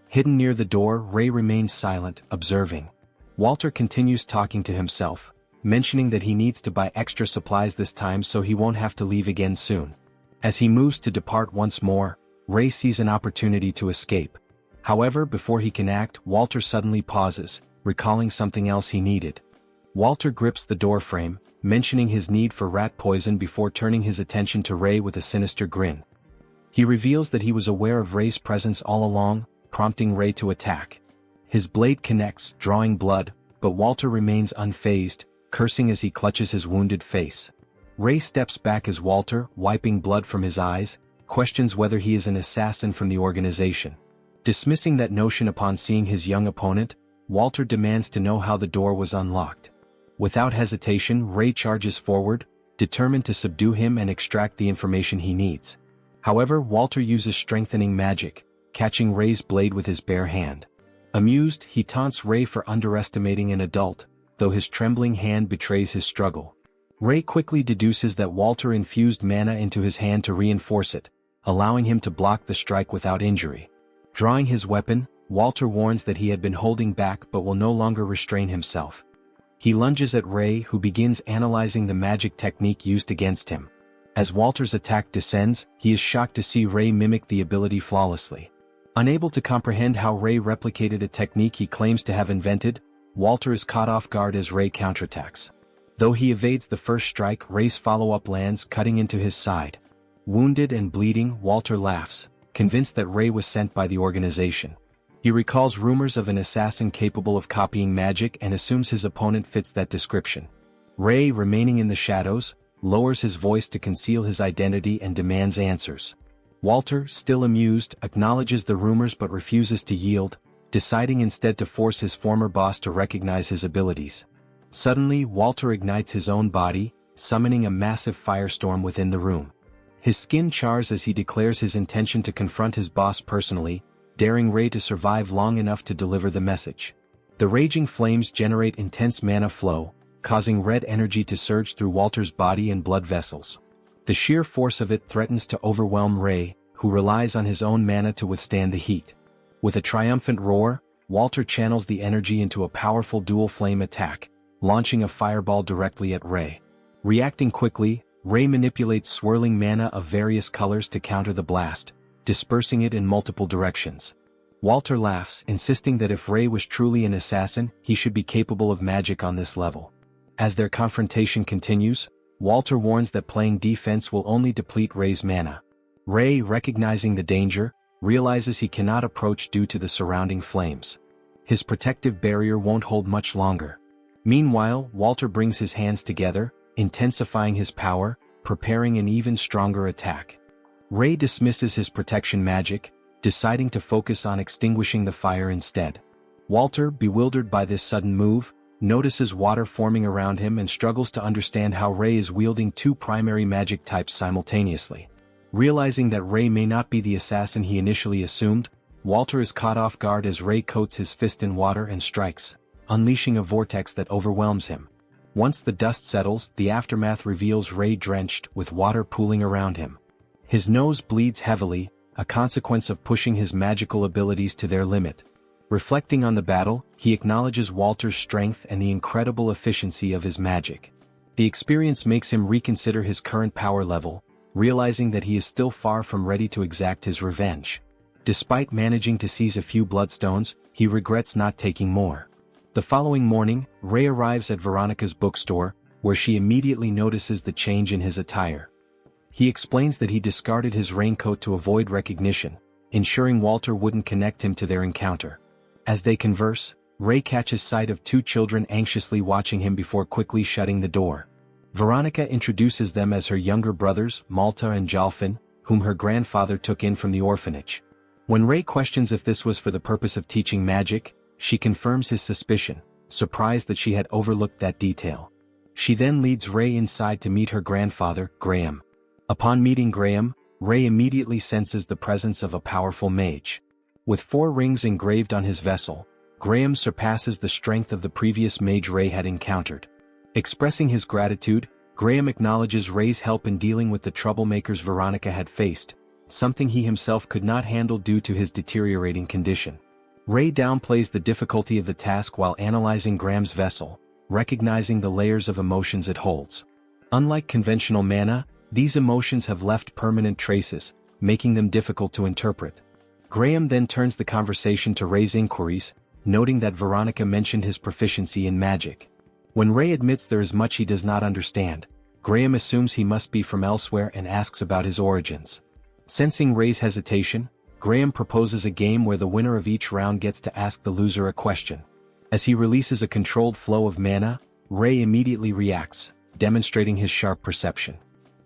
Hidden near the door, Ray remains silent, observing. Walter continues talking to himself, mentioning that he needs to buy extra supplies this time so he won't have to leave again soon. As he moves to depart once more, Ray sees an opportunity to escape. However, before he can act, Walter suddenly pauses, recalling something else he needed. Walter grips the doorframe, mentioning his need for rat poison before turning his attention to Ray with a sinister grin. He reveals that he was aware of Ray's presence all along, prompting Ray to attack. His blade connects, drawing blood, but Walter remains unfazed, cursing as he clutches his wounded face. Ray steps back as Walter, wiping blood from his eyes, questions whether he is an assassin from the organization. Dismissing that notion upon seeing his young opponent, Walter demands to know how the door was unlocked. Without hesitation, Ray charges forward, determined to subdue him and extract the information he needs. However, Walter uses strengthening magic, catching Ray's blade with his bare hand. Amused, he taunts Ray for underestimating an adult, though his trembling hand betrays his struggle. Ray quickly deduces that Walter infused mana into his hand to reinforce it, allowing him to block the strike without injury. Drawing his weapon, Walter warns that he had been holding back but will no longer restrain himself. He lunges at Ray, who begins analyzing the magic technique used against him. As Walter's attack descends, he is shocked to see Ray mimic the ability flawlessly. Unable to comprehend how Ray replicated a technique he claims to have invented, Walter is caught off guard as Ray counterattacks. Though he evades the first strike, Ray's follow-up lands, cutting into his side. Wounded and bleeding, Walter laughs, convinced that Ray was sent by the organization. He recalls rumors of an assassin capable of copying magic and assumes his opponent fits that description. Ray, remaining in the shadows, lowers his voice to conceal his identity and demands answers. Walter, still amused, acknowledges the rumors but refuses to yield, deciding instead to force his former boss to recognize his abilities. Suddenly, Walter ignites his own body, summoning a massive firestorm within the room. His skin chars as he declares his intention to confront his boss personally, daring Ray to survive long enough to deliver the message. The raging flames generate intense mana flow, causing red energy to surge through Walter's body and blood vessels. The sheer force of it threatens to overwhelm Ray, who relies on his own mana to withstand the heat. With a triumphant roar, Walter channels the energy into a powerful dual flame attack, launching a fireball directly at Ray. Reacting quickly, Ray manipulates swirling mana of various colors to counter the blast, dispersing it in multiple directions. Walter laughs, insisting that if Ray was truly an assassin, he should be capable of magic on this level. As their confrontation continues, Walter warns that playing defense will only deplete Ray's mana. Ray, recognizing the danger, realizes he cannot approach due to the surrounding flames. his protective barrier won't hold much longer. Meanwhile, Walter brings his hands together, intensifying his power, preparing an even stronger attack. Ray dismisses his protection magic, deciding to focus on extinguishing the fire instead. Walter, bewildered by this sudden move, notices water forming around him and struggles to understand how Ray is wielding two primary magic types simultaneously. Realizing that Ray may not be the assassin he initially assumed, Walter is caught off guard as Ray coats his fist in water and strikes, unleashing a vortex that overwhelms him. Once the dust settles, the aftermath reveals Ray drenched, with water pooling around him. His nose bleeds heavily, a consequence of pushing his magical abilities to their limit. Reflecting on the battle, he acknowledges Walter's strength and the incredible efficiency of his magic. The experience makes him reconsider his current power level, realizing that he is still far from ready to exact his revenge. Despite managing to seize a few bloodstones, he regrets not taking more. The following morning, Ray arrives at Veronica's bookstore, where she immediately notices the change in his attire. He explains that he discarded his raincoat to avoid recognition, ensuring Walter wouldn't connect him to their encounter. As they converse, Ray catches sight of two children anxiously watching him before quickly shutting the door. Veronica introduces them as her younger brothers, Malta and Jalfin, whom her grandfather took in from the orphanage. When Ray questions if this was for the purpose of teaching magic, she confirms his suspicion, surprised that she had overlooked that detail. She then leads Ray inside to meet her grandfather, Graham. Upon meeting Graham, Ray immediately senses the presence of a powerful mage. With 4 rings engraved on his vessel, Graham surpasses the strength of the previous mage Ray had encountered. Expressing his gratitude, Graham acknowledges Ray's help in dealing with the troublemakers Veronica had faced, something he himself could not handle due to his deteriorating condition. Ray downplays the difficulty of the task while analyzing Graham's vessel, recognizing the layers of emotions it holds. Unlike conventional mana, these emotions have left permanent traces, making them difficult to interpret. Graham then turns the conversation to Ray's inquiries, noting that Veronica mentioned his proficiency in magic. When Ray admits there is much he does not understand, Graham assumes he must be from elsewhere and asks about his origins. Sensing Ray's hesitation, Graham proposes a game where the winner of each round gets to ask the loser a question. As he releases a controlled flow of mana, Ray immediately reacts, demonstrating his sharp perception.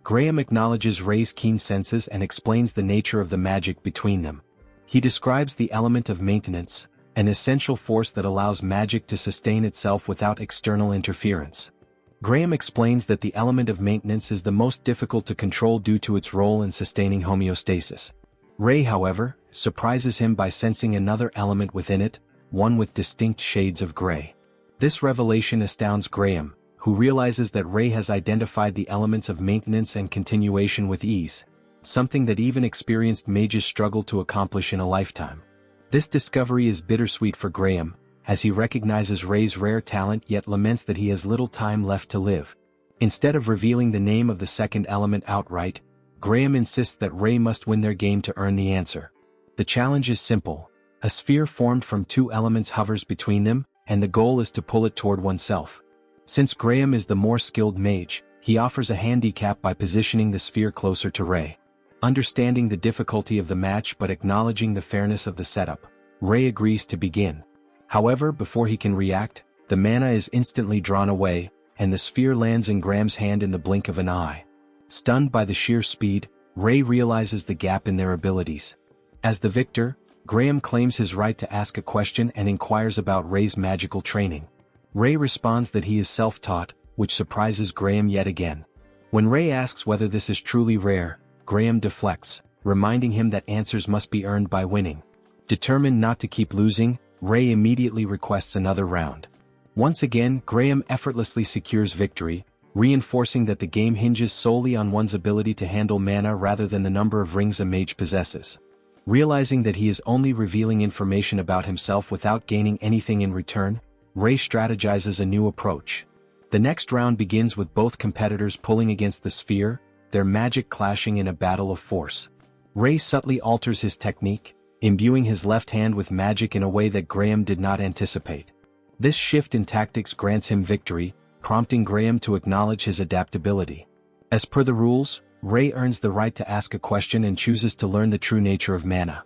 Graham acknowledges Ray's keen senses and explains the nature of the magic between them. He describes the element of maintenance, an essential force that allows magic to sustain itself without external interference. Graham explains that the element of maintenance is the most difficult to control due to its role in sustaining homeostasis. Ray, however, surprises him by sensing another element within it, one with distinct shades of gray. This revelation astounds Graham, who realizes that Ray has identified the elements of maintenance and continuation with ease, something that even experienced mages struggle to accomplish in a lifetime. This discovery is bittersweet for Graham, as he recognizes Ray's rare talent yet laments that he has little time left to live. Instead of revealing the name of the second element outright, Graham insists that Ray must win their game to earn the answer. The challenge is simple. A sphere formed from 2 elements hovers between them, and the goal is to pull it toward oneself. Since Graham is the more skilled mage, he offers a handicap by positioning the sphere closer to Ray. Understanding the difficulty of the match but acknowledging the fairness of the setup, Ray agrees to begin. However, before he can react, the mana is instantly drawn away, and the sphere lands in Graham's hand in the blink of an eye. Stunned by the sheer speed, Ray realizes the gap in their abilities. As the victor, Graham claims his right to ask a question and inquires about Ray's magical training. Ray responds that he is self-taught, which surprises Graham yet again. When Ray asks whether this is truly rare, Graham deflects, reminding him that answers must be earned by winning. Determined not to keep losing, Ray immediately requests another round. Once again, Graham effortlessly secures victory, reinforcing that the game hinges solely on one's ability to handle mana rather than the number of rings a mage possesses. Realizing that he is only revealing information about himself without gaining anything in return, Ray strategizes a new approach. The next round begins with both competitors pulling against the sphere, their magic clashing in a battle of force. Ray subtly alters his technique, imbuing his left hand with magic in a way that Graham did not anticipate. This shift in tactics grants him victory, prompting Graham to acknowledge his adaptability. As per the rules, Ray earns the right to ask a question and chooses to learn the true nature of mana.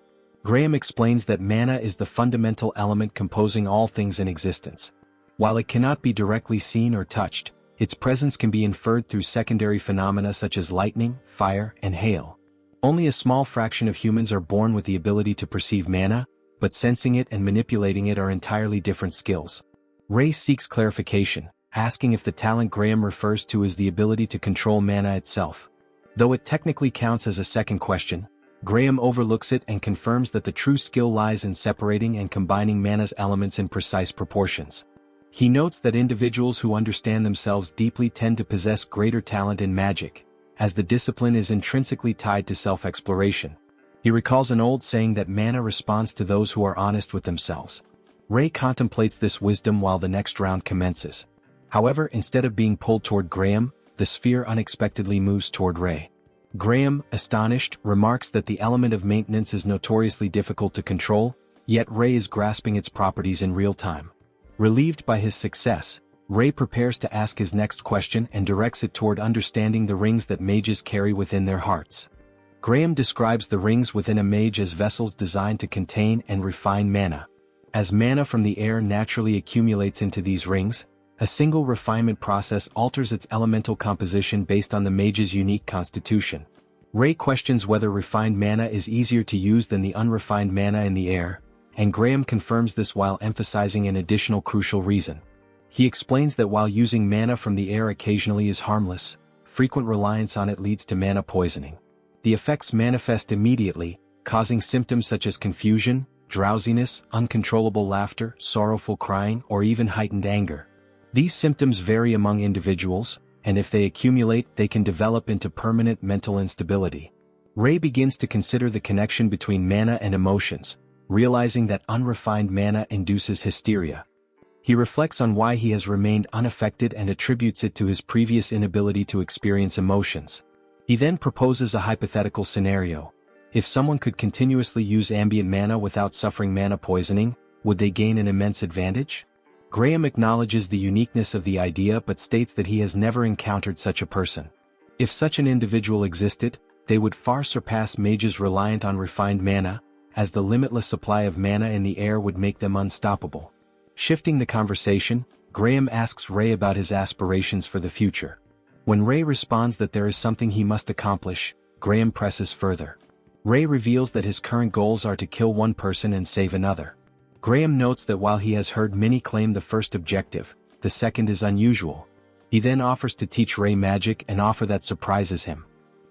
Graham explains that mana is the fundamental element composing all things in existence. While it cannot be directly seen or touched, its presence can be inferred through secondary phenomena such as lightning, fire, and hail. Only a small fraction of humans are born with the ability to perceive mana, but sensing it and manipulating it are entirely different skills. Ray seeks clarification, asking if the talent Graham refers to is the ability to control mana itself. Though it technically counts as a second question, Graham overlooks it and confirms that the true skill lies in separating and combining mana's elements in precise proportions. He notes that individuals who understand themselves deeply tend to possess greater talent in magic, as the discipline is intrinsically tied to self-exploration. He recalls an old saying that mana responds to those who are honest with themselves. Ray contemplates this wisdom while the next round commences. However, instead of being pulled toward Graham, the sphere unexpectedly moves toward Ray. Graham, astonished, remarks that the element of maintenance is notoriously difficult to control, yet Ray is grasping its properties in real time. Relieved by his success, Ray prepares to ask his next question and directs it toward understanding the rings that mages carry within their hearts. Graham describes the rings within a mage as vessels designed to contain and refine mana. As mana from the air naturally accumulates into these rings, a single refinement process alters its elemental composition based on the mage's unique constitution. Ray questions whether refined mana is easier to use than the unrefined mana in the air, and Graham confirms this while emphasizing an additional crucial reason. He explains that while using mana from the air occasionally is harmless, frequent reliance on it leads to mana poisoning. The effects manifest immediately, causing symptoms such as confusion, drowsiness, uncontrollable laughter, sorrowful crying, or even heightened anger. These symptoms vary among individuals, and if they accumulate, they can develop into permanent mental instability. Ray begins to consider the connection between mana and emotions, realizing that unrefined mana induces hysteria. He reflects on why he has remained unaffected and attributes it to his previous inability to experience emotions. He then proposes a hypothetical scenario. If someone could continuously use ambient mana without suffering mana poisoning, would they gain an immense advantage? Graham acknowledges the uniqueness of the idea but states that he has never encountered such a person. If such an individual existed, they would far surpass mages reliant on refined mana, as the limitless supply of mana in the air would make them unstoppable. Shifting the conversation, Graham asks Ray about his aspirations for the future. When Ray responds that there is something he must accomplish, Graham presses further. Ray reveals that his current goals are to kill one person and save another. Graham notes that while he has heard many claim the first objective, the second is unusual. He then offers to teach Ray magic, an offer that surprises him.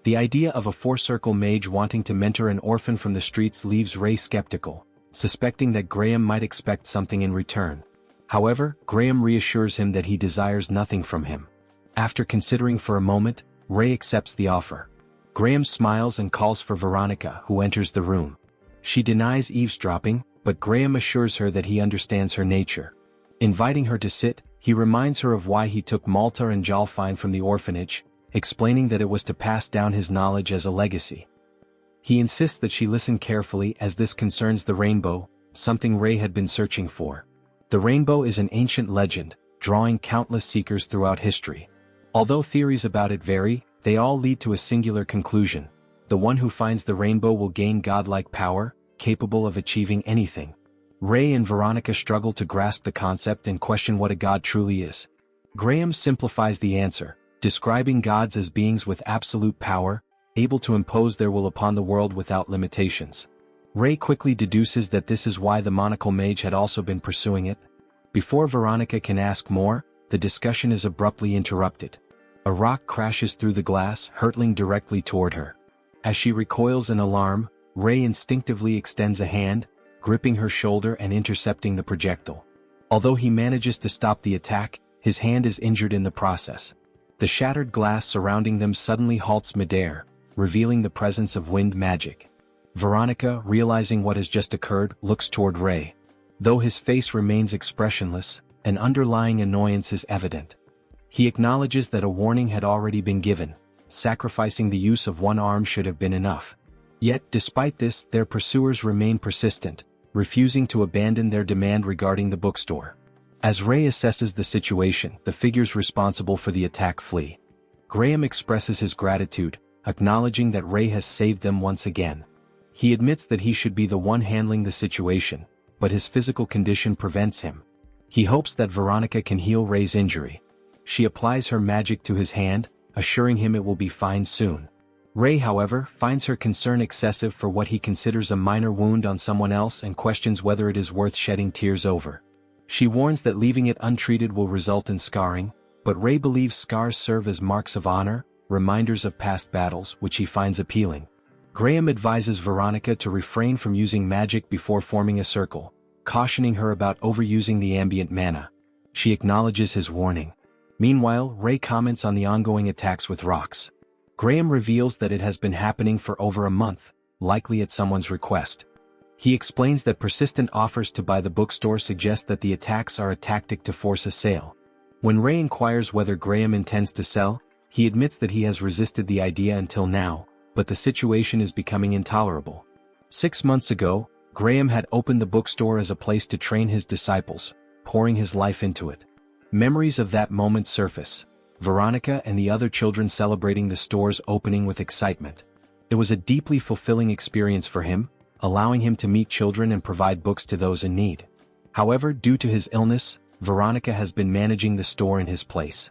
The idea of a four-circle mage wanting to mentor an orphan from the streets leaves Ray skeptical, suspecting that Graham might expect something in return. However, Graham reassures him that he desires nothing from him. After considering for a moment, Ray accepts the offer. Graham smiles and calls for Veronica, who enters the room. She denies eavesdropping, but Graham assures her that he understands her nature. Inviting her to sit, he reminds her of why he took Malta and Jalfine from the orphanage, explaining that it was to pass down his knowledge as a legacy. He insists that she listen carefully as this concerns the rainbow, something Ray had been searching for. The rainbow is an ancient legend, drawing countless seekers throughout history. Although theories about it vary, they all lead to a singular conclusion: the one who finds the rainbow will gain godlike power, capable of achieving anything. Ray and Veronica struggle to grasp the concept and question what a god truly is. Graham simplifies the answer, describing gods as beings with absolute power, able to impose their will upon the world without limitations. Ray quickly deduces that this is why the monocle mage had also been pursuing it. Before Veronica can ask more, the discussion is abruptly interrupted. A rock crashes through the glass, hurtling directly toward her. As she recoils in alarm, Ray instinctively extends a hand, gripping her shoulder and intercepting the projectile. Although he manages to stop the attack, his hand is injured in the process. The shattered glass surrounding them suddenly halts midair, revealing the presence of wind magic. Veronica, realizing what has just occurred, looks toward Ray. Though his face remains expressionless, an underlying annoyance is evident. He acknowledges that a warning had already been given. Sacrificing the use of one arm should have been enough. Yet, despite this, their pursuers remain persistent, refusing to abandon their demand regarding the bookstore. As Ray assesses the situation, the figures responsible for the attack flee. Graham expresses his gratitude, acknowledging that Ray has saved them once again. He admits that he should be the one handling the situation, but his physical condition prevents him. He hopes that Veronica can heal Ray's injury. She applies her magic to his hand, assuring him it will be fine soon. Ray, however, finds her concern excessive for what he considers a minor wound on someone else and questions whether it is worth shedding tears over. She warns that leaving it untreated will result in scarring, but Ray believes scars serve as marks of honor, reminders of past battles, which he finds appealing. Graham advises Veronica to refrain from using magic before forming a circle, cautioning her about overusing the ambient mana. She acknowledges his warning. Meanwhile, Ray comments on the ongoing attacks with rocks. Graham reveals that it has been happening for over a month, likely at someone's request. He explains that persistent offers to buy the bookstore suggest that the attacks are a tactic to force a sale. When Ray inquires whether Graham intends to sell, he admits that he has resisted the idea until now, but the situation is becoming intolerable. 6 months ago, Graham had opened the bookstore as a place to train his disciples, pouring his life into it. Memories of that moment surface. Veronica and the other children celebrating the store's opening with excitement. It was a deeply fulfilling experience for him, allowing him to meet children and provide books to those in need. However, due to his illness, Veronica has been managing the store in his place.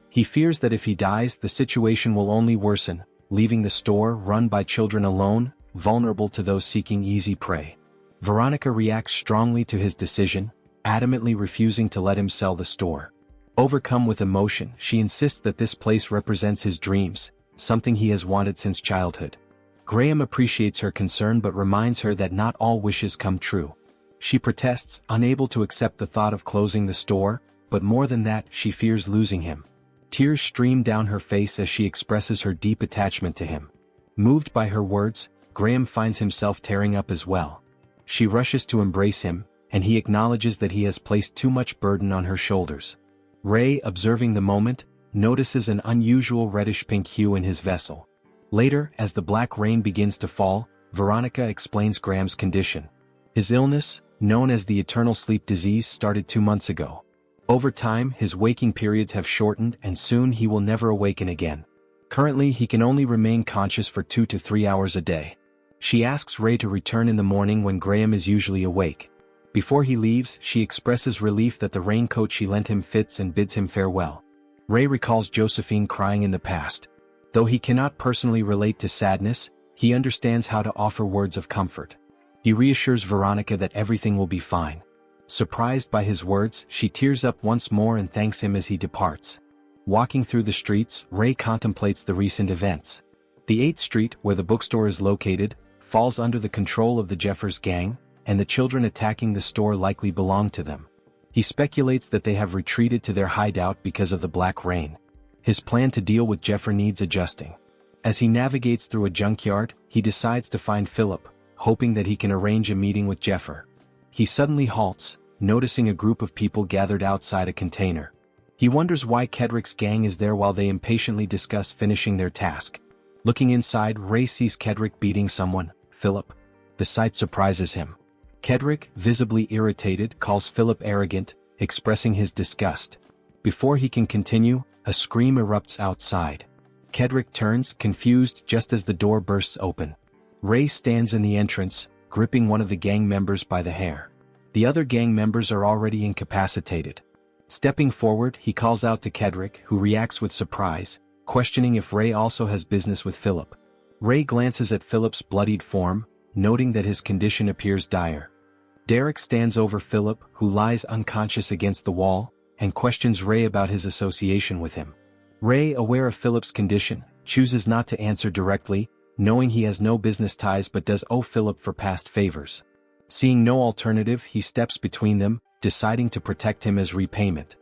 He fears that if he dies, the situation will only worsen, leaving the store run by children alone, vulnerable to those seeking easy prey. Veronica reacts strongly to his decision, adamantly refusing to let him sell the store. Overcome with emotion, she insists that this place represents his dreams, something he has wanted since childhood. Graham appreciates her concern but reminds her that not all wishes come true. She protests, unable to accept the thought of closing the store, but more than that, she fears losing him. Tears stream down her face as she expresses her deep attachment to him. Moved by her words, Graham finds himself tearing up as well. She rushes to embrace him, and he acknowledges that he has placed too much burden on her shoulders. Ray, observing the moment, notices an unusual reddish-pink hue in his vessel. Later, as the black rain begins to fall, Veronica explains Graham's condition. His illness, known as the eternal sleep disease, started 2 months ago. Over time, his waking periods have shortened and soon he will never awaken again. Currently, he can only remain conscious for 2 to 3 hours a day. She asks Ray to return in the morning when Graham is usually awake. Before he leaves, she expresses relief that the raincoat she lent him fits and bids him farewell. Ray recalls Josephine crying in the past. Though he cannot personally relate to sadness, he understands how to offer words of comfort. He reassures Veronica that everything will be fine. Surprised by his words, she tears up once more and thanks him as he departs. Walking through the streets, Ray contemplates the recent events. The 8th Street, where the bookstore is located, falls under the control of the Jeffers gang, and the children attacking the store likely belong to them. He speculates that they have retreated to their hideout because of the black rain. His plan to deal with Jeffer needs adjusting. As he navigates through a junkyard, he decides to find Philip, hoping that he can arrange a meeting with Jeffer. He suddenly halts, noticing a group of people gathered outside a container. He wonders why Kedrick's gang is there while they impatiently discuss finishing their task. Looking inside, Ray sees Kedrick beating someone, Philip. The sight surprises him. Kedrick, visibly irritated, calls Philip arrogant, expressing his disgust. Before he can continue, a scream erupts outside. Kedrick turns, confused, just as the door bursts open. Ray stands in the entrance, gripping one of the gang members by the hair. The other gang members are already incapacitated. Stepping forward, he calls out to Kedrick, who reacts with surprise, questioning if Ray also has business with Philip. Ray glances at Philip's bloodied form, noting that his condition appears dire. Derek stands over Philip, who lies unconscious against the wall, and questions Ray about his association with him. Ray, aware of Philip's condition, chooses not to answer directly, knowing he has no business ties but does owe Philip for past favors. Seeing no alternative, he steps between them, deciding to protect him as repayment.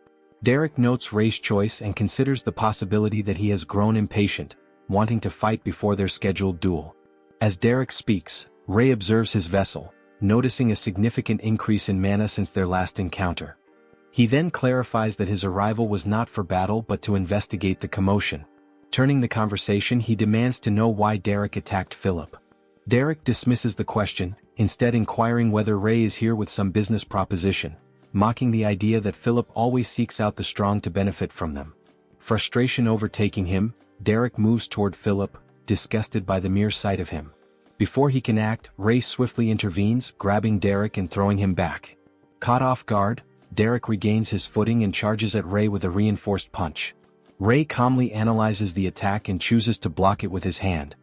Derek notes Ray's choice and considers the possibility that he has grown impatient, wanting to fight before their scheduled duel. As Derek speaks, Ray observes his vessel, noticing a significant increase in mana since their last encounter. He then clarifies that his arrival was not for battle but to investigate the commotion. Turning the conversation, he demands to know why Derek attacked Philip. Derek dismisses the question, instead inquiring whether Ray is here with some business proposition, mocking the idea that Philip always seeks out the strong to benefit from them. Frustration overtaking him, Derek moves toward Philip, disgusted by the mere sight of him. Before he can act, Ray swiftly intervenes, grabbing Derek and throwing him back. Caught off guard, Derek regains his footing and charges at Ray with a reinforced punch. Ray calmly analyzes the attack and chooses to block it with his hand.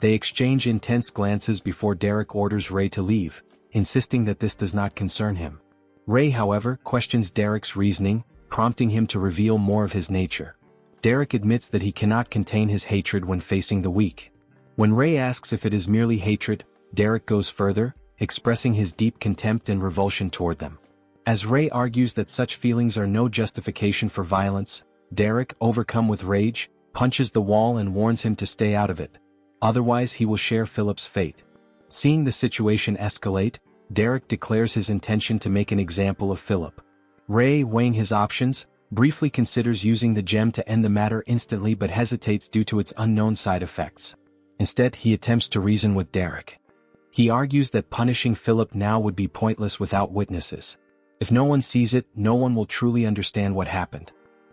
They exchange intense glances before Derek orders Ray to leave, insisting that this does not concern him. Ray, however, questions Derek's reasoning, prompting him to reveal more of his nature. Derek admits that he cannot contain his hatred when facing the weak. When Ray asks if it is merely hatred, Derek goes further, expressing his deep contempt and revulsion toward them. As Ray argues that such feelings are no justification for violence, Derek, overcome with rage, punches the wall and warns him to stay out of it. Otherwise he will share Philip's fate. Seeing the situation escalate, Derek declares his intention to make an example of Philip. Ray, weighing his options, briefly considers using the gem to end the matter instantly but hesitates due to its unknown side effects. Instead, he attempts to reason with Derek. He argues that punishing Philip now would be pointless without witnesses. If no one sees it, no one will truly understand what happened.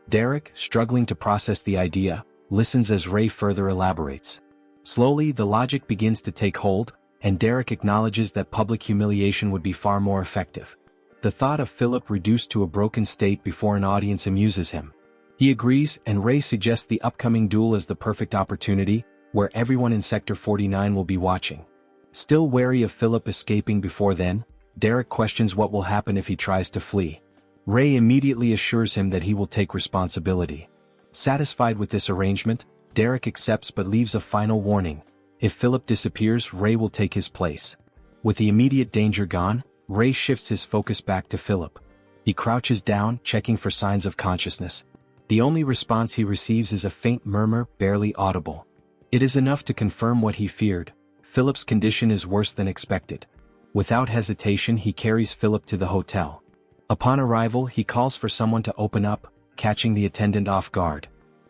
Derek, struggling to process the idea, listens as Ray further elaborates. Slowly, the logic begins to take hold, and Derek acknowledges that public humiliation would be far more effective. The thought of Philip reduced to a broken state before an audience amuses him. He agrees, and Ray suggests the upcoming duel as the perfect opportunity, where everyone in Sector 49 will be watching. Still wary of Philip escaping before then, Derek questions what will happen if he tries to flee. Ray immediately assures him that he will take responsibility. Satisfied with this arrangement, Derek accepts but leaves a final warning. If Philip disappears, Ray will take his place. With the immediate danger gone, Ray shifts his focus back to Philip. He crouches down, checking for signs of consciousness. The only response he receives is a faint murmur, barely audible. It is enough to confirm what he feared. Philip's condition is worse than expected. Without hesitation, he carries Philip to the hotel. Upon arrival, he calls for someone to open up, catching the attendant off guard.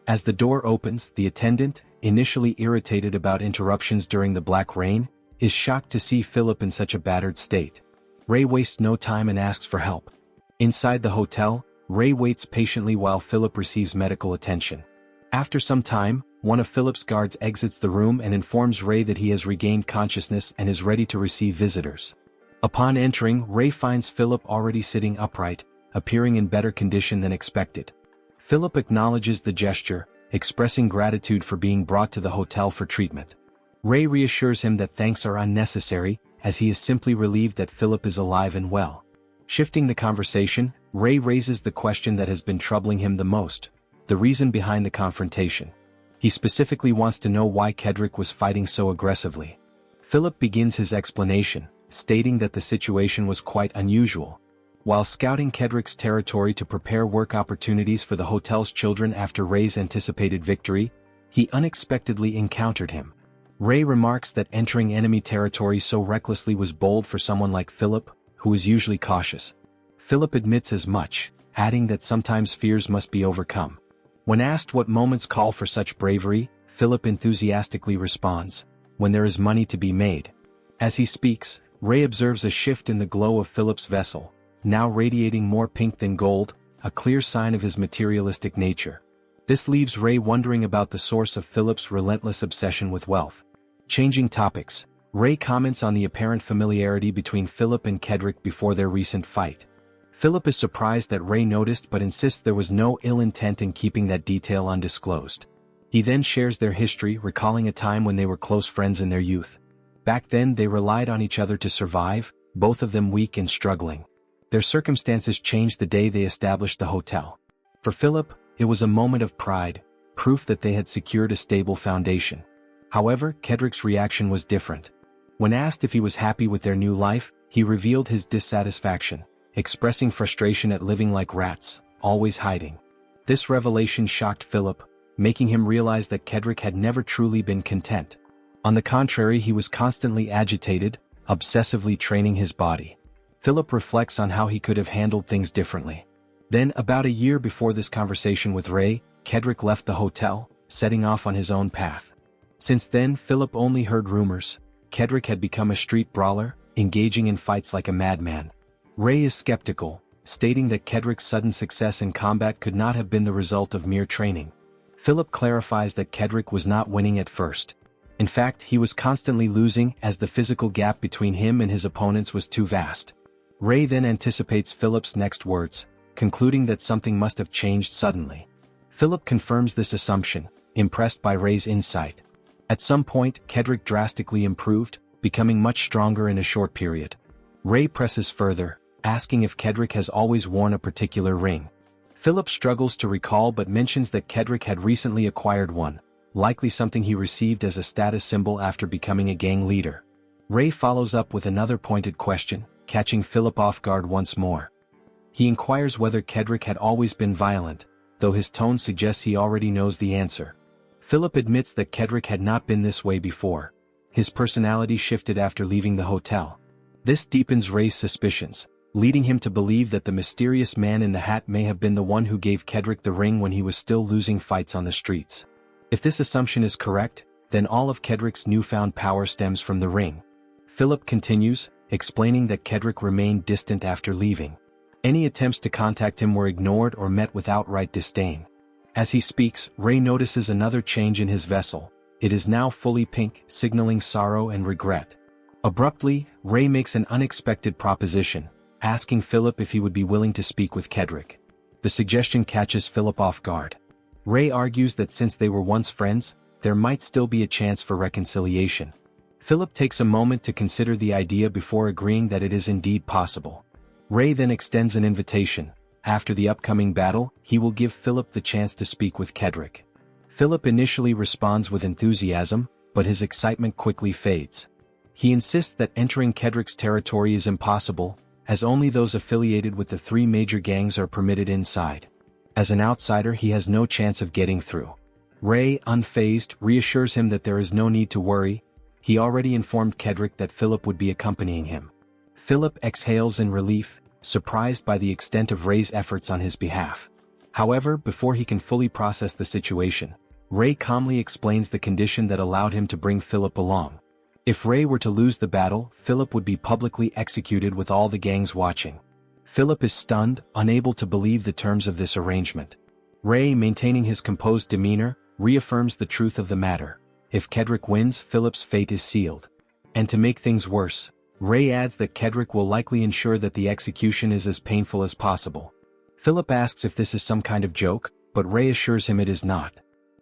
As the door opens, the attendant, initially irritated about interruptions during the black rain, is shocked to see Philip in such a battered state. Ray wastes no time and asks for help. Inside the hotel, Ray waits patiently while Philip receives medical attention. After some time, one of Philip's guards exits the room and informs Ray that he has regained consciousness and is ready to receive visitors. Upon entering, Ray finds Philip already sitting upright, appearing in better condition than expected. Philip acknowledges the gesture, expressing gratitude for being brought to the hotel for treatment. Ray reassures him that thanks are unnecessary, as he is simply relieved that Philip is alive and well. Shifting the conversation, Ray raises the question that has been troubling him the most: the reason behind the confrontation. He specifically wants to know why Kedrick was fighting so aggressively. Philip begins his explanation, stating that the situation was quite unusual. While scouting Kedrick's territory to prepare work opportunities for the hotel's children after Ray's anticipated victory, he unexpectedly encountered him. Ray remarks that entering enemy territory so recklessly was bold for someone like Philip, who is usually cautious. Philip admits as much, adding that sometimes fears must be overcome. When asked what moments call for such bravery, Philip enthusiastically responds, "When there is money to be made." As he speaks, Ray observes a shift in the glow of Philip's vessel, now radiating more pink than gold, a clear sign of his materialistic nature. This leaves Ray wondering about the source of Philip's relentless obsession with wealth. Changing topics, Ray comments on the apparent familiarity between Philip and Kedrick before their recent fight. Philip is surprised that Ray noticed but insists there was no ill intent in keeping that detail undisclosed. He then shares their history, recalling a time when they were close friends in their youth. Back then they relied on each other to survive, both of them weak and struggling. Their circumstances changed the day they established the hotel. For Philip, it was a moment of pride, proof that they had secured a stable foundation. However, Kedrick's reaction was different. When asked if he was happy with their new life, he revealed his dissatisfaction, expressing frustration at living like rats, always hiding. This revelation shocked Philip, making him realize that Kedrick had never truly been content. On the contrary, he was constantly agitated, obsessively training his body. Philip reflects on how he could have handled things differently. Then, about a year before this conversation with Ray, Kedrick left the hotel, setting off on his own path. Since then, Philip only heard rumors. Kedrick had become a street brawler, engaging in fights like a madman. Ray is skeptical, stating that Kedrick's sudden success in combat could not have been the result of mere training. Philip clarifies that Kedrick was not winning at first. In fact, he was constantly losing as the physical gap between him and his opponents was too vast. Ray then anticipates Philip's next words, concluding that something must have changed suddenly. Philip confirms this assumption, impressed by Ray's insight. At some point, Kedrick drastically improved, becoming much stronger in a short period. Ray presses further, asking if Kedrick has always worn a particular ring. Philip struggles to recall but mentions that Kedrick had recently acquired one, likely something he received as a status symbol after becoming a gang leader. Ray follows up with another pointed question, catching Philip off guard once more. He inquires whether Kedrick had always been violent, though his tone suggests he already knows the answer. Philip admits that Kedrick had not been this way before. His personality shifted after leaving the hotel. This deepens Ray's suspicions, leading him to believe that the mysterious man in the hat may have been the one who gave Kedrick the ring when he was still losing fights on the streets. If this assumption is correct, then all of Kedrick's newfound power stems from the ring. Philip continues, explaining that Kedrick remained distant after leaving. Any attempts to contact him were ignored or met with outright disdain. As he speaks, Ray notices another change in his vessel. It is now fully pink, signaling sorrow and regret. Abruptly, Ray makes an unexpected proposition, asking Philip if he would be willing to speak with Kedrick. The suggestion catches Philip off guard. Ray argues that since they were once friends, there might still be a chance for reconciliation. Philip takes a moment to consider the idea before agreeing that it is indeed possible. Ray then extends an invitation. After the upcoming battle, he will give Philip the chance to speak with Kedrick. Philip initially responds with enthusiasm, but his excitement quickly fades. He insists that entering Kedrick's territory is impossible, as only those affiliated with the three major gangs are permitted inside. As an outsider, he has no chance of getting through. Ray, unfazed, reassures him that there is no need to worry. He already informed Kedrick that Philip would be accompanying him. Philip exhales in relief, surprised by the extent of Ray's efforts on his behalf. However, before he can fully process the situation, Ray calmly explains the condition that allowed him to bring Philip along. If Ray were to lose the battle, Philip would be publicly executed with all the gangs watching. Philip is stunned, unable to believe the terms of this arrangement. Ray, maintaining his composed demeanor, reaffirms the truth of the matter. If Kedrick wins, Philip's fate is sealed. And to make things worse, Ray adds that Kedrick will likely ensure that the execution is as painful as possible. Philip asks if this is some kind of joke, but Ray assures him it is not.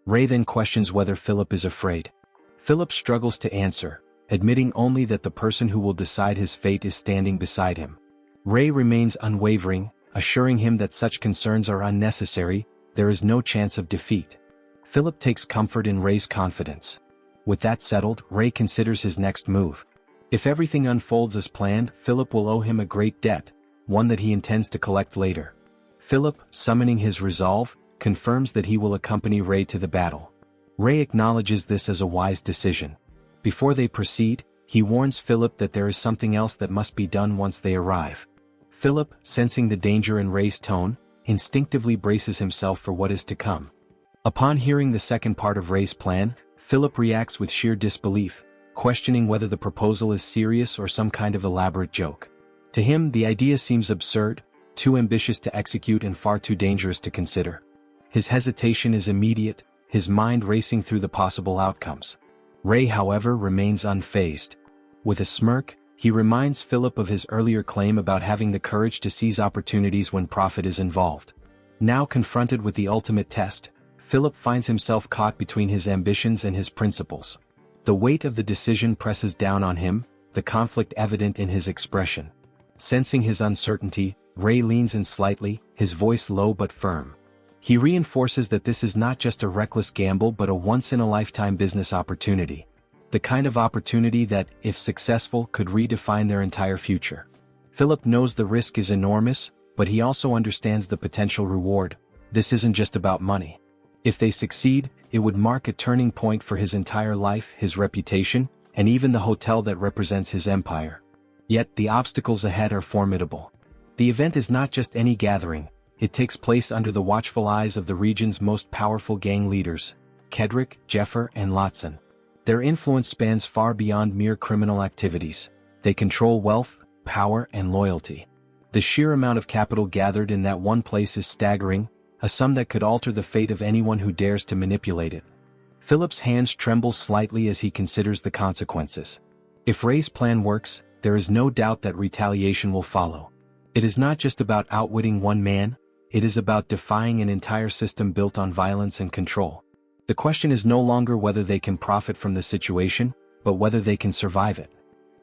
Ray then questions whether Philip is afraid. Philip struggles to answer, admitting only that the person who will decide his fate is standing beside him. Ray remains unwavering, assuring him that such concerns are unnecessary. There is no chance of defeat. Philip takes comfort in Ray's confidence. With that settled, Ray considers his next move. If everything unfolds as planned, Philip will owe him a great debt, one that he intends to collect later. Philip, summoning his resolve, confirms that he will accompany Ray to the battle. Ray acknowledges this as a wise decision. Before they proceed, he warns Philip that there is something else that must be done once they arrive. Philip, sensing the danger in Ray's tone, instinctively braces himself for what is to come. Upon hearing the second part of Ray's plan, Philip reacts with sheer disbelief, questioning whether the proposal is serious or some kind of elaborate joke. To him, the idea seems absurd, too ambitious to execute and far too dangerous to consider. His hesitation is immediate, his mind racing through the possible outcomes. Ray, however, remains unfazed. With a smirk, he reminds Philip of his earlier claim about having the courage to seize opportunities when profit is involved. Now confronted with the ultimate test, Philip finds himself caught between his ambitions and his principles. The weight of the decision presses down on him, the conflict evident in his expression. Sensing his uncertainty, Ray leans in slightly, his voice low but firm. He reinforces that this is not just a reckless gamble but a once-in-a-lifetime business opportunity. The kind of opportunity that, if successful, could redefine their entire future. Philip knows the risk is enormous, but he also understands the potential reward. This isn't just about money. If they succeed, it would mark a turning point for his entire life, his reputation, and even the hotel that represents his empire. Yet the obstacles ahead are formidable. The event is not just any gathering. It takes place under the watchful eyes of the region's most powerful gang leaders, Kedrick, Jeffer, and Lotson. Their influence spans far beyond mere criminal activities. They control wealth, power, and loyalty. The sheer amount of capital gathered in that one place is staggering, a sum that could alter the fate of anyone who dares to manipulate it. Philip's hands tremble slightly as he considers the consequences. If Ray's plan works, there is no doubt that retaliation will follow. It is not just about outwitting one man, it is about defying an entire system built on violence and control. The question is no longer whether they can profit from the situation, but whether they can survive it.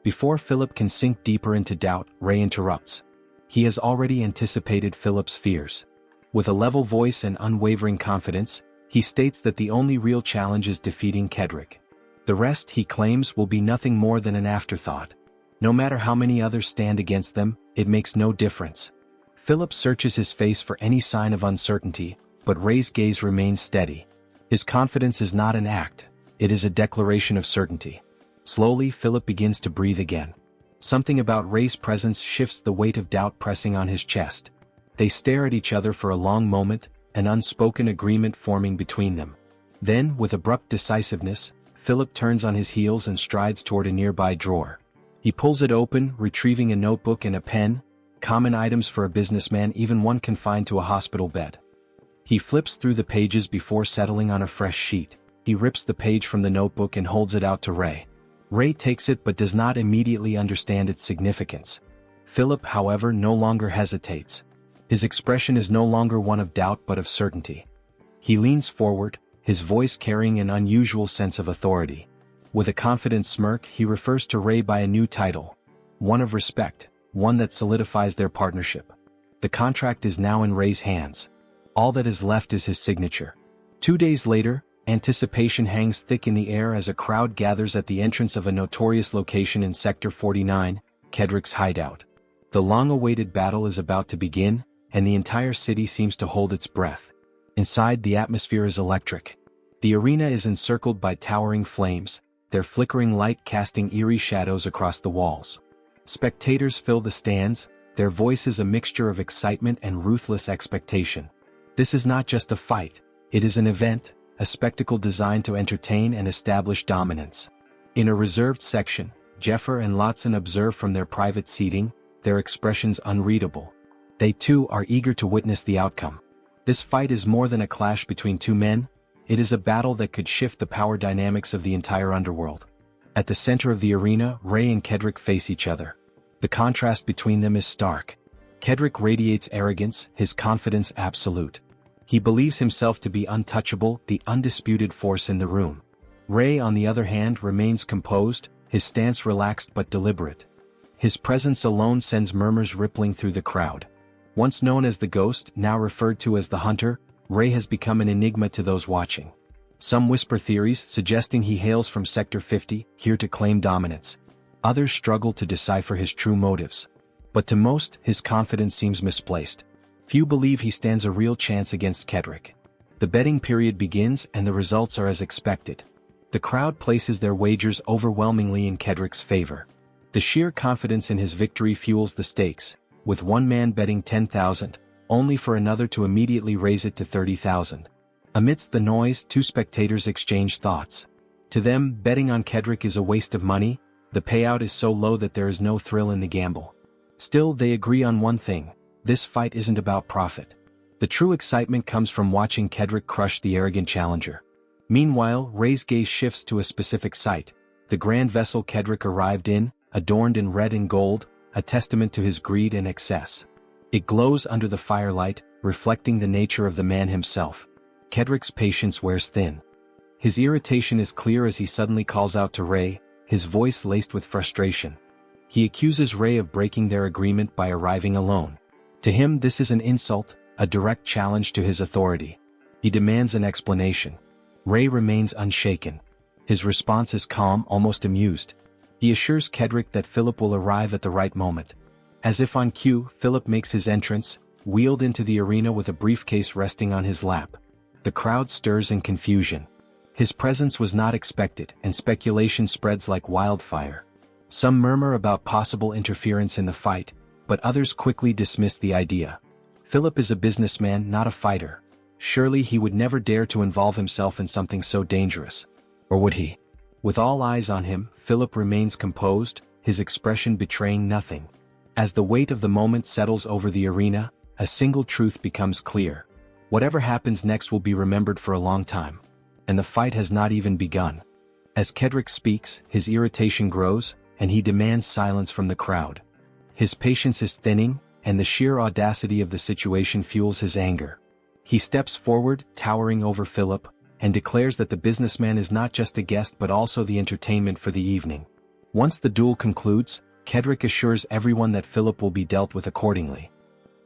Before Philip can sink deeper into doubt, Ray interrupts. He has already anticipated Philip's fears. With a level voice and unwavering confidence, he states that the only real challenge is defeating Kedrick. The rest, he claims, will be nothing more than an afterthought. No matter how many others stand against them, it makes no difference. Philip searches his face for any sign of uncertainty, but Ray's gaze remains steady. His confidence is not an act, it is a declaration of certainty. Slowly, Philip begins to breathe again. Something about Ray's presence shifts the weight of doubt pressing on his chest. They stare at each other for a long moment, an unspoken agreement forming between them. Then, with abrupt decisiveness, Philip turns on his heels and strides toward a nearby drawer. He pulls it open, retrieving a notebook and a pen, common items for a businessman, even one confined to a hospital bed. He flips through the pages before settling on a fresh sheet. He rips the page from the notebook and holds it out to Ray. Ray takes it but does not immediately understand its significance. Philip, however, no longer hesitates. His expression is no longer one of doubt but of certainty. He leans forward, his voice carrying an unusual sense of authority. With a confident smirk, he refers to Ray by a new title. One of respect, one that solidifies their partnership. The contract is now in Ray's hands. All that is left is his signature. 2 days later, anticipation hangs thick in the air as a crowd gathers at the entrance of a notorious location in Sector 49, Kedrick's hideout. The long-awaited battle is about to begin, and the entire city seems to hold its breath. Inside, the atmosphere is electric. The arena is encircled by towering flames, their flickering light casting eerie shadows across the walls. Spectators fill the stands, their voices a mixture of excitement and ruthless expectation. This is not just a fight, it is an event, a spectacle designed to entertain and establish dominance. In a reserved section, Jeffer and Lotson observe from their private seating, their expressions unreadable. They too are eager to witness the outcome. This fight is more than a clash between two men, it is a battle that could shift the power dynamics of the entire underworld. At the center of the arena, Ray and Kedrick face each other. The contrast between them is stark. Kedrick radiates arrogance, his confidence absolute. He believes himself to be untouchable, the undisputed force in the room. Ray, on the other hand, remains composed, his stance relaxed but deliberate. His presence alone sends murmurs rippling through the crowd. Once known as the Ghost, now referred to as the Hunter, Ray has become an enigma to those watching. Some whisper theories suggesting he hails from Sector 50, here to claim dominance. Others struggle to decipher his true motives. But to most, his confidence seems misplaced. Few believe he stands a real chance against Kedrick. The betting period begins and the results are as expected. The crowd places their wagers overwhelmingly in Kedrick's favor. The sheer confidence in his victory fuels the stakes, with one man betting 10,000, only for another to immediately raise it to 30,000. Amidst the noise, two spectators exchange thoughts. To them, betting on Kedrick is a waste of money, the payout is so low that there is no thrill in the gamble. Still, they agree on one thing. This fight isn't about profit. The true excitement comes from watching Kedrick crush the arrogant challenger. Meanwhile, Ray's gaze shifts to a specific site, the grand vessel Kedrick arrived in, adorned in red and gold, a testament to his greed and excess. It glows under the firelight, reflecting the nature of the man himself. Kedrick's patience wears thin. His irritation is clear as he suddenly calls out to Ray, his voice laced with frustration. He accuses Ray of breaking their agreement by arriving alone. To him, this is an insult, a direct challenge to his authority. He demands an explanation. Ray remains unshaken. His response is calm, almost amused. He assures Kedrick that Philip will arrive at the right moment. As if on cue, Philip makes his entrance, wheeled into the arena with a briefcase resting on his lap. The crowd stirs in confusion. His presence was not expected, and speculation spreads like wildfire. Some murmur about possible interference in the fight, but others quickly dismiss the idea. Philip is a businessman, not a fighter. Surely he would never dare to involve himself in something so dangerous. Or would he? With all eyes on him, Philip remains composed, his expression betraying nothing. As the weight of the moment settles over the arena, a single truth becomes clear. Whatever happens next will be remembered for a long time. And the fight has not even begun. As Kedrick speaks, his irritation grows, and he demands silence from the crowd. His patience is thinning, and the sheer audacity of the situation fuels his anger. He steps forward, towering over Philip, and declares that the businessman is not just a guest but also the entertainment for the evening. Once the duel concludes, Kedrick assures everyone that Philip will be dealt with accordingly.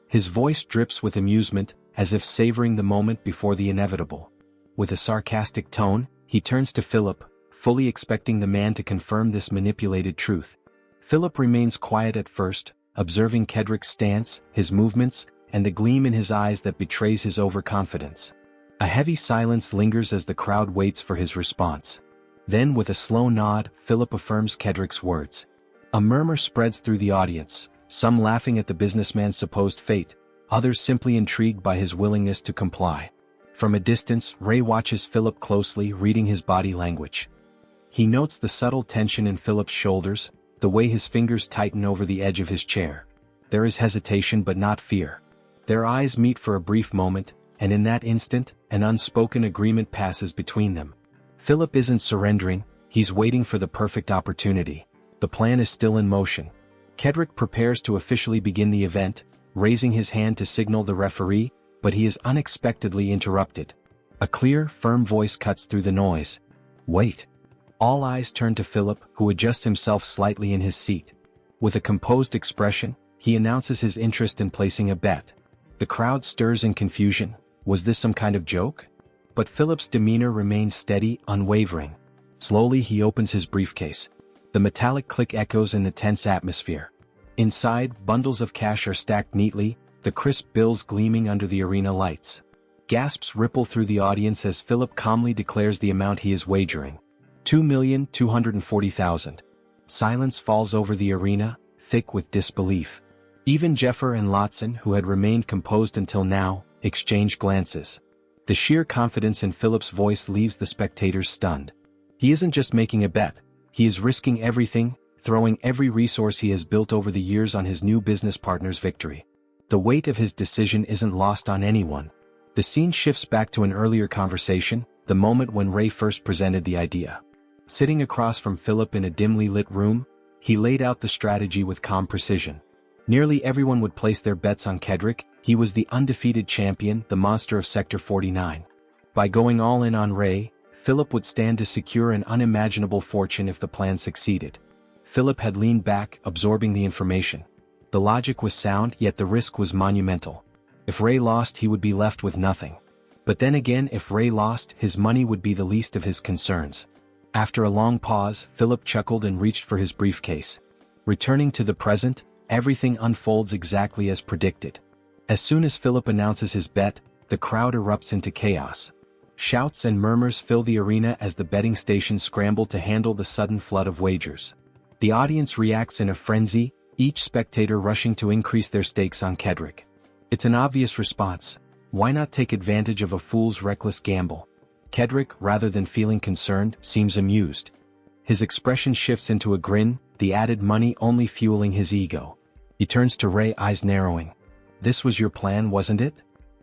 His voice drips with amusement, as if savoring the moment before the inevitable. With a sarcastic tone, he turns to Philip, fully expecting the man to confirm this manipulated truth. Philip remains quiet at first, observing Kedrick's stance, his movements, and the gleam in his eyes that betrays his overconfidence. A heavy silence lingers as the crowd waits for his response. Then, with a slow nod, Philip affirms Kedrick's words. A murmur spreads through the audience, some laughing at the businessman's supposed fate, others simply intrigued by his willingness to comply. From a distance, Ray watches Philip closely, reading his body language. He notes the subtle tension in Philip's shoulders, the way his fingers tighten over the edge of his chair. There is hesitation but not fear. Their eyes meet for a brief moment, and in that instant, an unspoken agreement passes between them. Philip isn't surrendering, he's waiting for the perfect opportunity. The plan is still in motion. Kedrick prepares to officially begin the event, raising his hand to signal the referee, but he is unexpectedly interrupted. A clear, firm voice cuts through the noise. Wait. All eyes turn to Philip, who adjusts himself slightly in his seat. With a composed expression, he announces his interest in placing a bet. The crowd stirs in confusion. Was this some kind of joke? But Philip's demeanor remains steady, unwavering. Slowly he opens his briefcase. The metallic click echoes in the tense atmosphere. Inside, bundles of cash are stacked neatly, the crisp bills gleaming under the arena lights. Gasps ripple through the audience as Philip calmly declares the amount he is wagering. 2,240,000. Silence falls over the arena, thick with disbelief. Even Jeffer and Lotson, who had remained composed until now, exchange glances. The sheer confidence in Philip's voice leaves the spectators stunned. He isn't just making a bet, he is risking everything, throwing every resource he has built over the years on his new business partner's victory. The weight of his decision isn't lost on anyone. The scene shifts back to an earlier conversation, the moment when Ray first presented the idea. Sitting across from Philip in a dimly lit room, he laid out the strategy with calm precision. Nearly everyone would place their bets on Kedrick. He was the undefeated champion, the monster of Sector 49. By going all in on Ray, Philip would stand to secure an unimaginable fortune if the plan succeeded. Philip had leaned back, absorbing the information. The logic was sound, yet the risk was monumental. If Ray lost, he would be left with nothing. But then again, if Ray lost, his money would be the least of his concerns. After a long pause, Philip chuckled and reached for his briefcase. Returning to the present, everything unfolds exactly as predicted. As soon as Philip announces his bet, the crowd erupts into chaos. Shouts and murmurs fill the arena as the betting stations scramble to handle the sudden flood of wagers. The audience reacts in a frenzy, each spectator rushing to increase their stakes on Kedrick. It's an obvious response. Why not take advantage of a fool's reckless gamble? Kedrick, rather than feeling concerned, seems amused. His expression shifts into a grin, the added money only fueling his ego. He turns to Ray, eyes narrowing. This was your plan, wasn't it?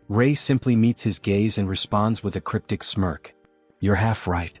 Ray simply meets his gaze and responds with a cryptic smirk. You're half right.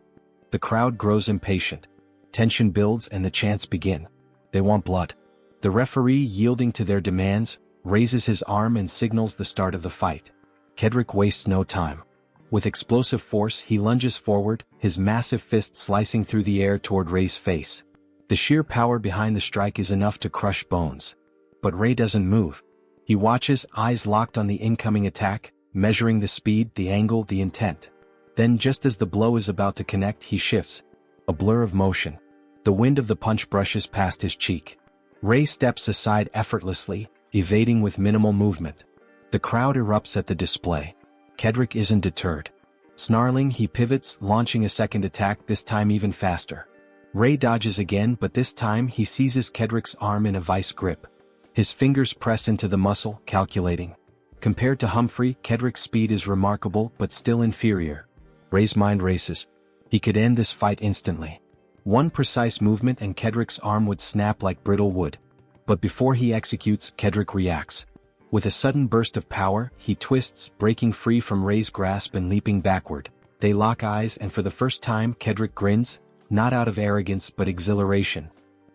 The crowd grows impatient. Tension builds and the chants begin. They want blood. The referee, yielding to their demands, raises his arm and signals the start of the fight. Kedrick wastes no time. With explosive force, he lunges forward, his massive fist slicing through the air toward Ray's face. The sheer power behind the strike is enough to crush bones. But Ray doesn't move. He watches, eyes locked on the incoming attack, measuring the speed, the angle, the intent. Then, just as the blow is about to connect, he shifts. A blur of motion. The wind of the punch brushes past his cheek. Ray steps aside effortlessly, evading with minimal movement. The crowd erupts at the display. Kedrick isn't deterred. Snarling, he pivots, launching a second attack, this time even faster. Ray dodges again, but this time he seizes Kedrick's arm in a vice grip. His fingers press into the muscle, calculating. Compared to Humphrey, Kedrick's speed is remarkable but still inferior. Ray's mind races. He could end this fight instantly. One precise movement and Kedrick's arm would snap like brittle wood. But before he executes, Kedrick reacts. With a sudden burst of power, he twists, breaking free from Ray's grasp and leaping backward. They lock eyes and for the first time Kedrick grins, not out of arrogance but exhilaration.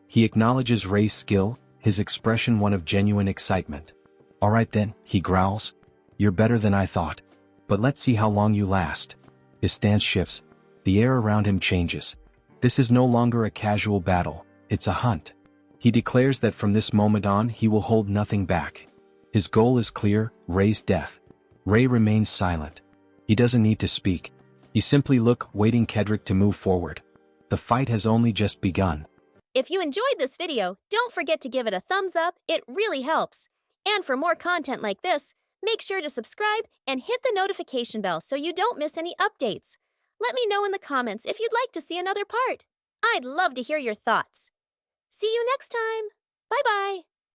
He acknowledges Rei's skill, his expression one of genuine excitement. "Alright then," he growls. "You're better than I thought. But let's see how long you last." His stance shifts. The air around him changes. This is no longer a casual battle, it's a hunt. He declares that from this moment on he will hold nothing back. His goal is clear, Rei's death. Rei remains silent. He doesn't need to speak. You simply look, waiting Kedrick to move forward. The fight has only just begun. If you enjoyed this video, don't forget to give it a thumbs up, it really helps. And for more content like this, make sure to subscribe and hit the notification bell so you don't miss any updates. Let me know in the comments if you'd like to see another part. I'd love to hear your thoughts. See you next time. Bye-bye.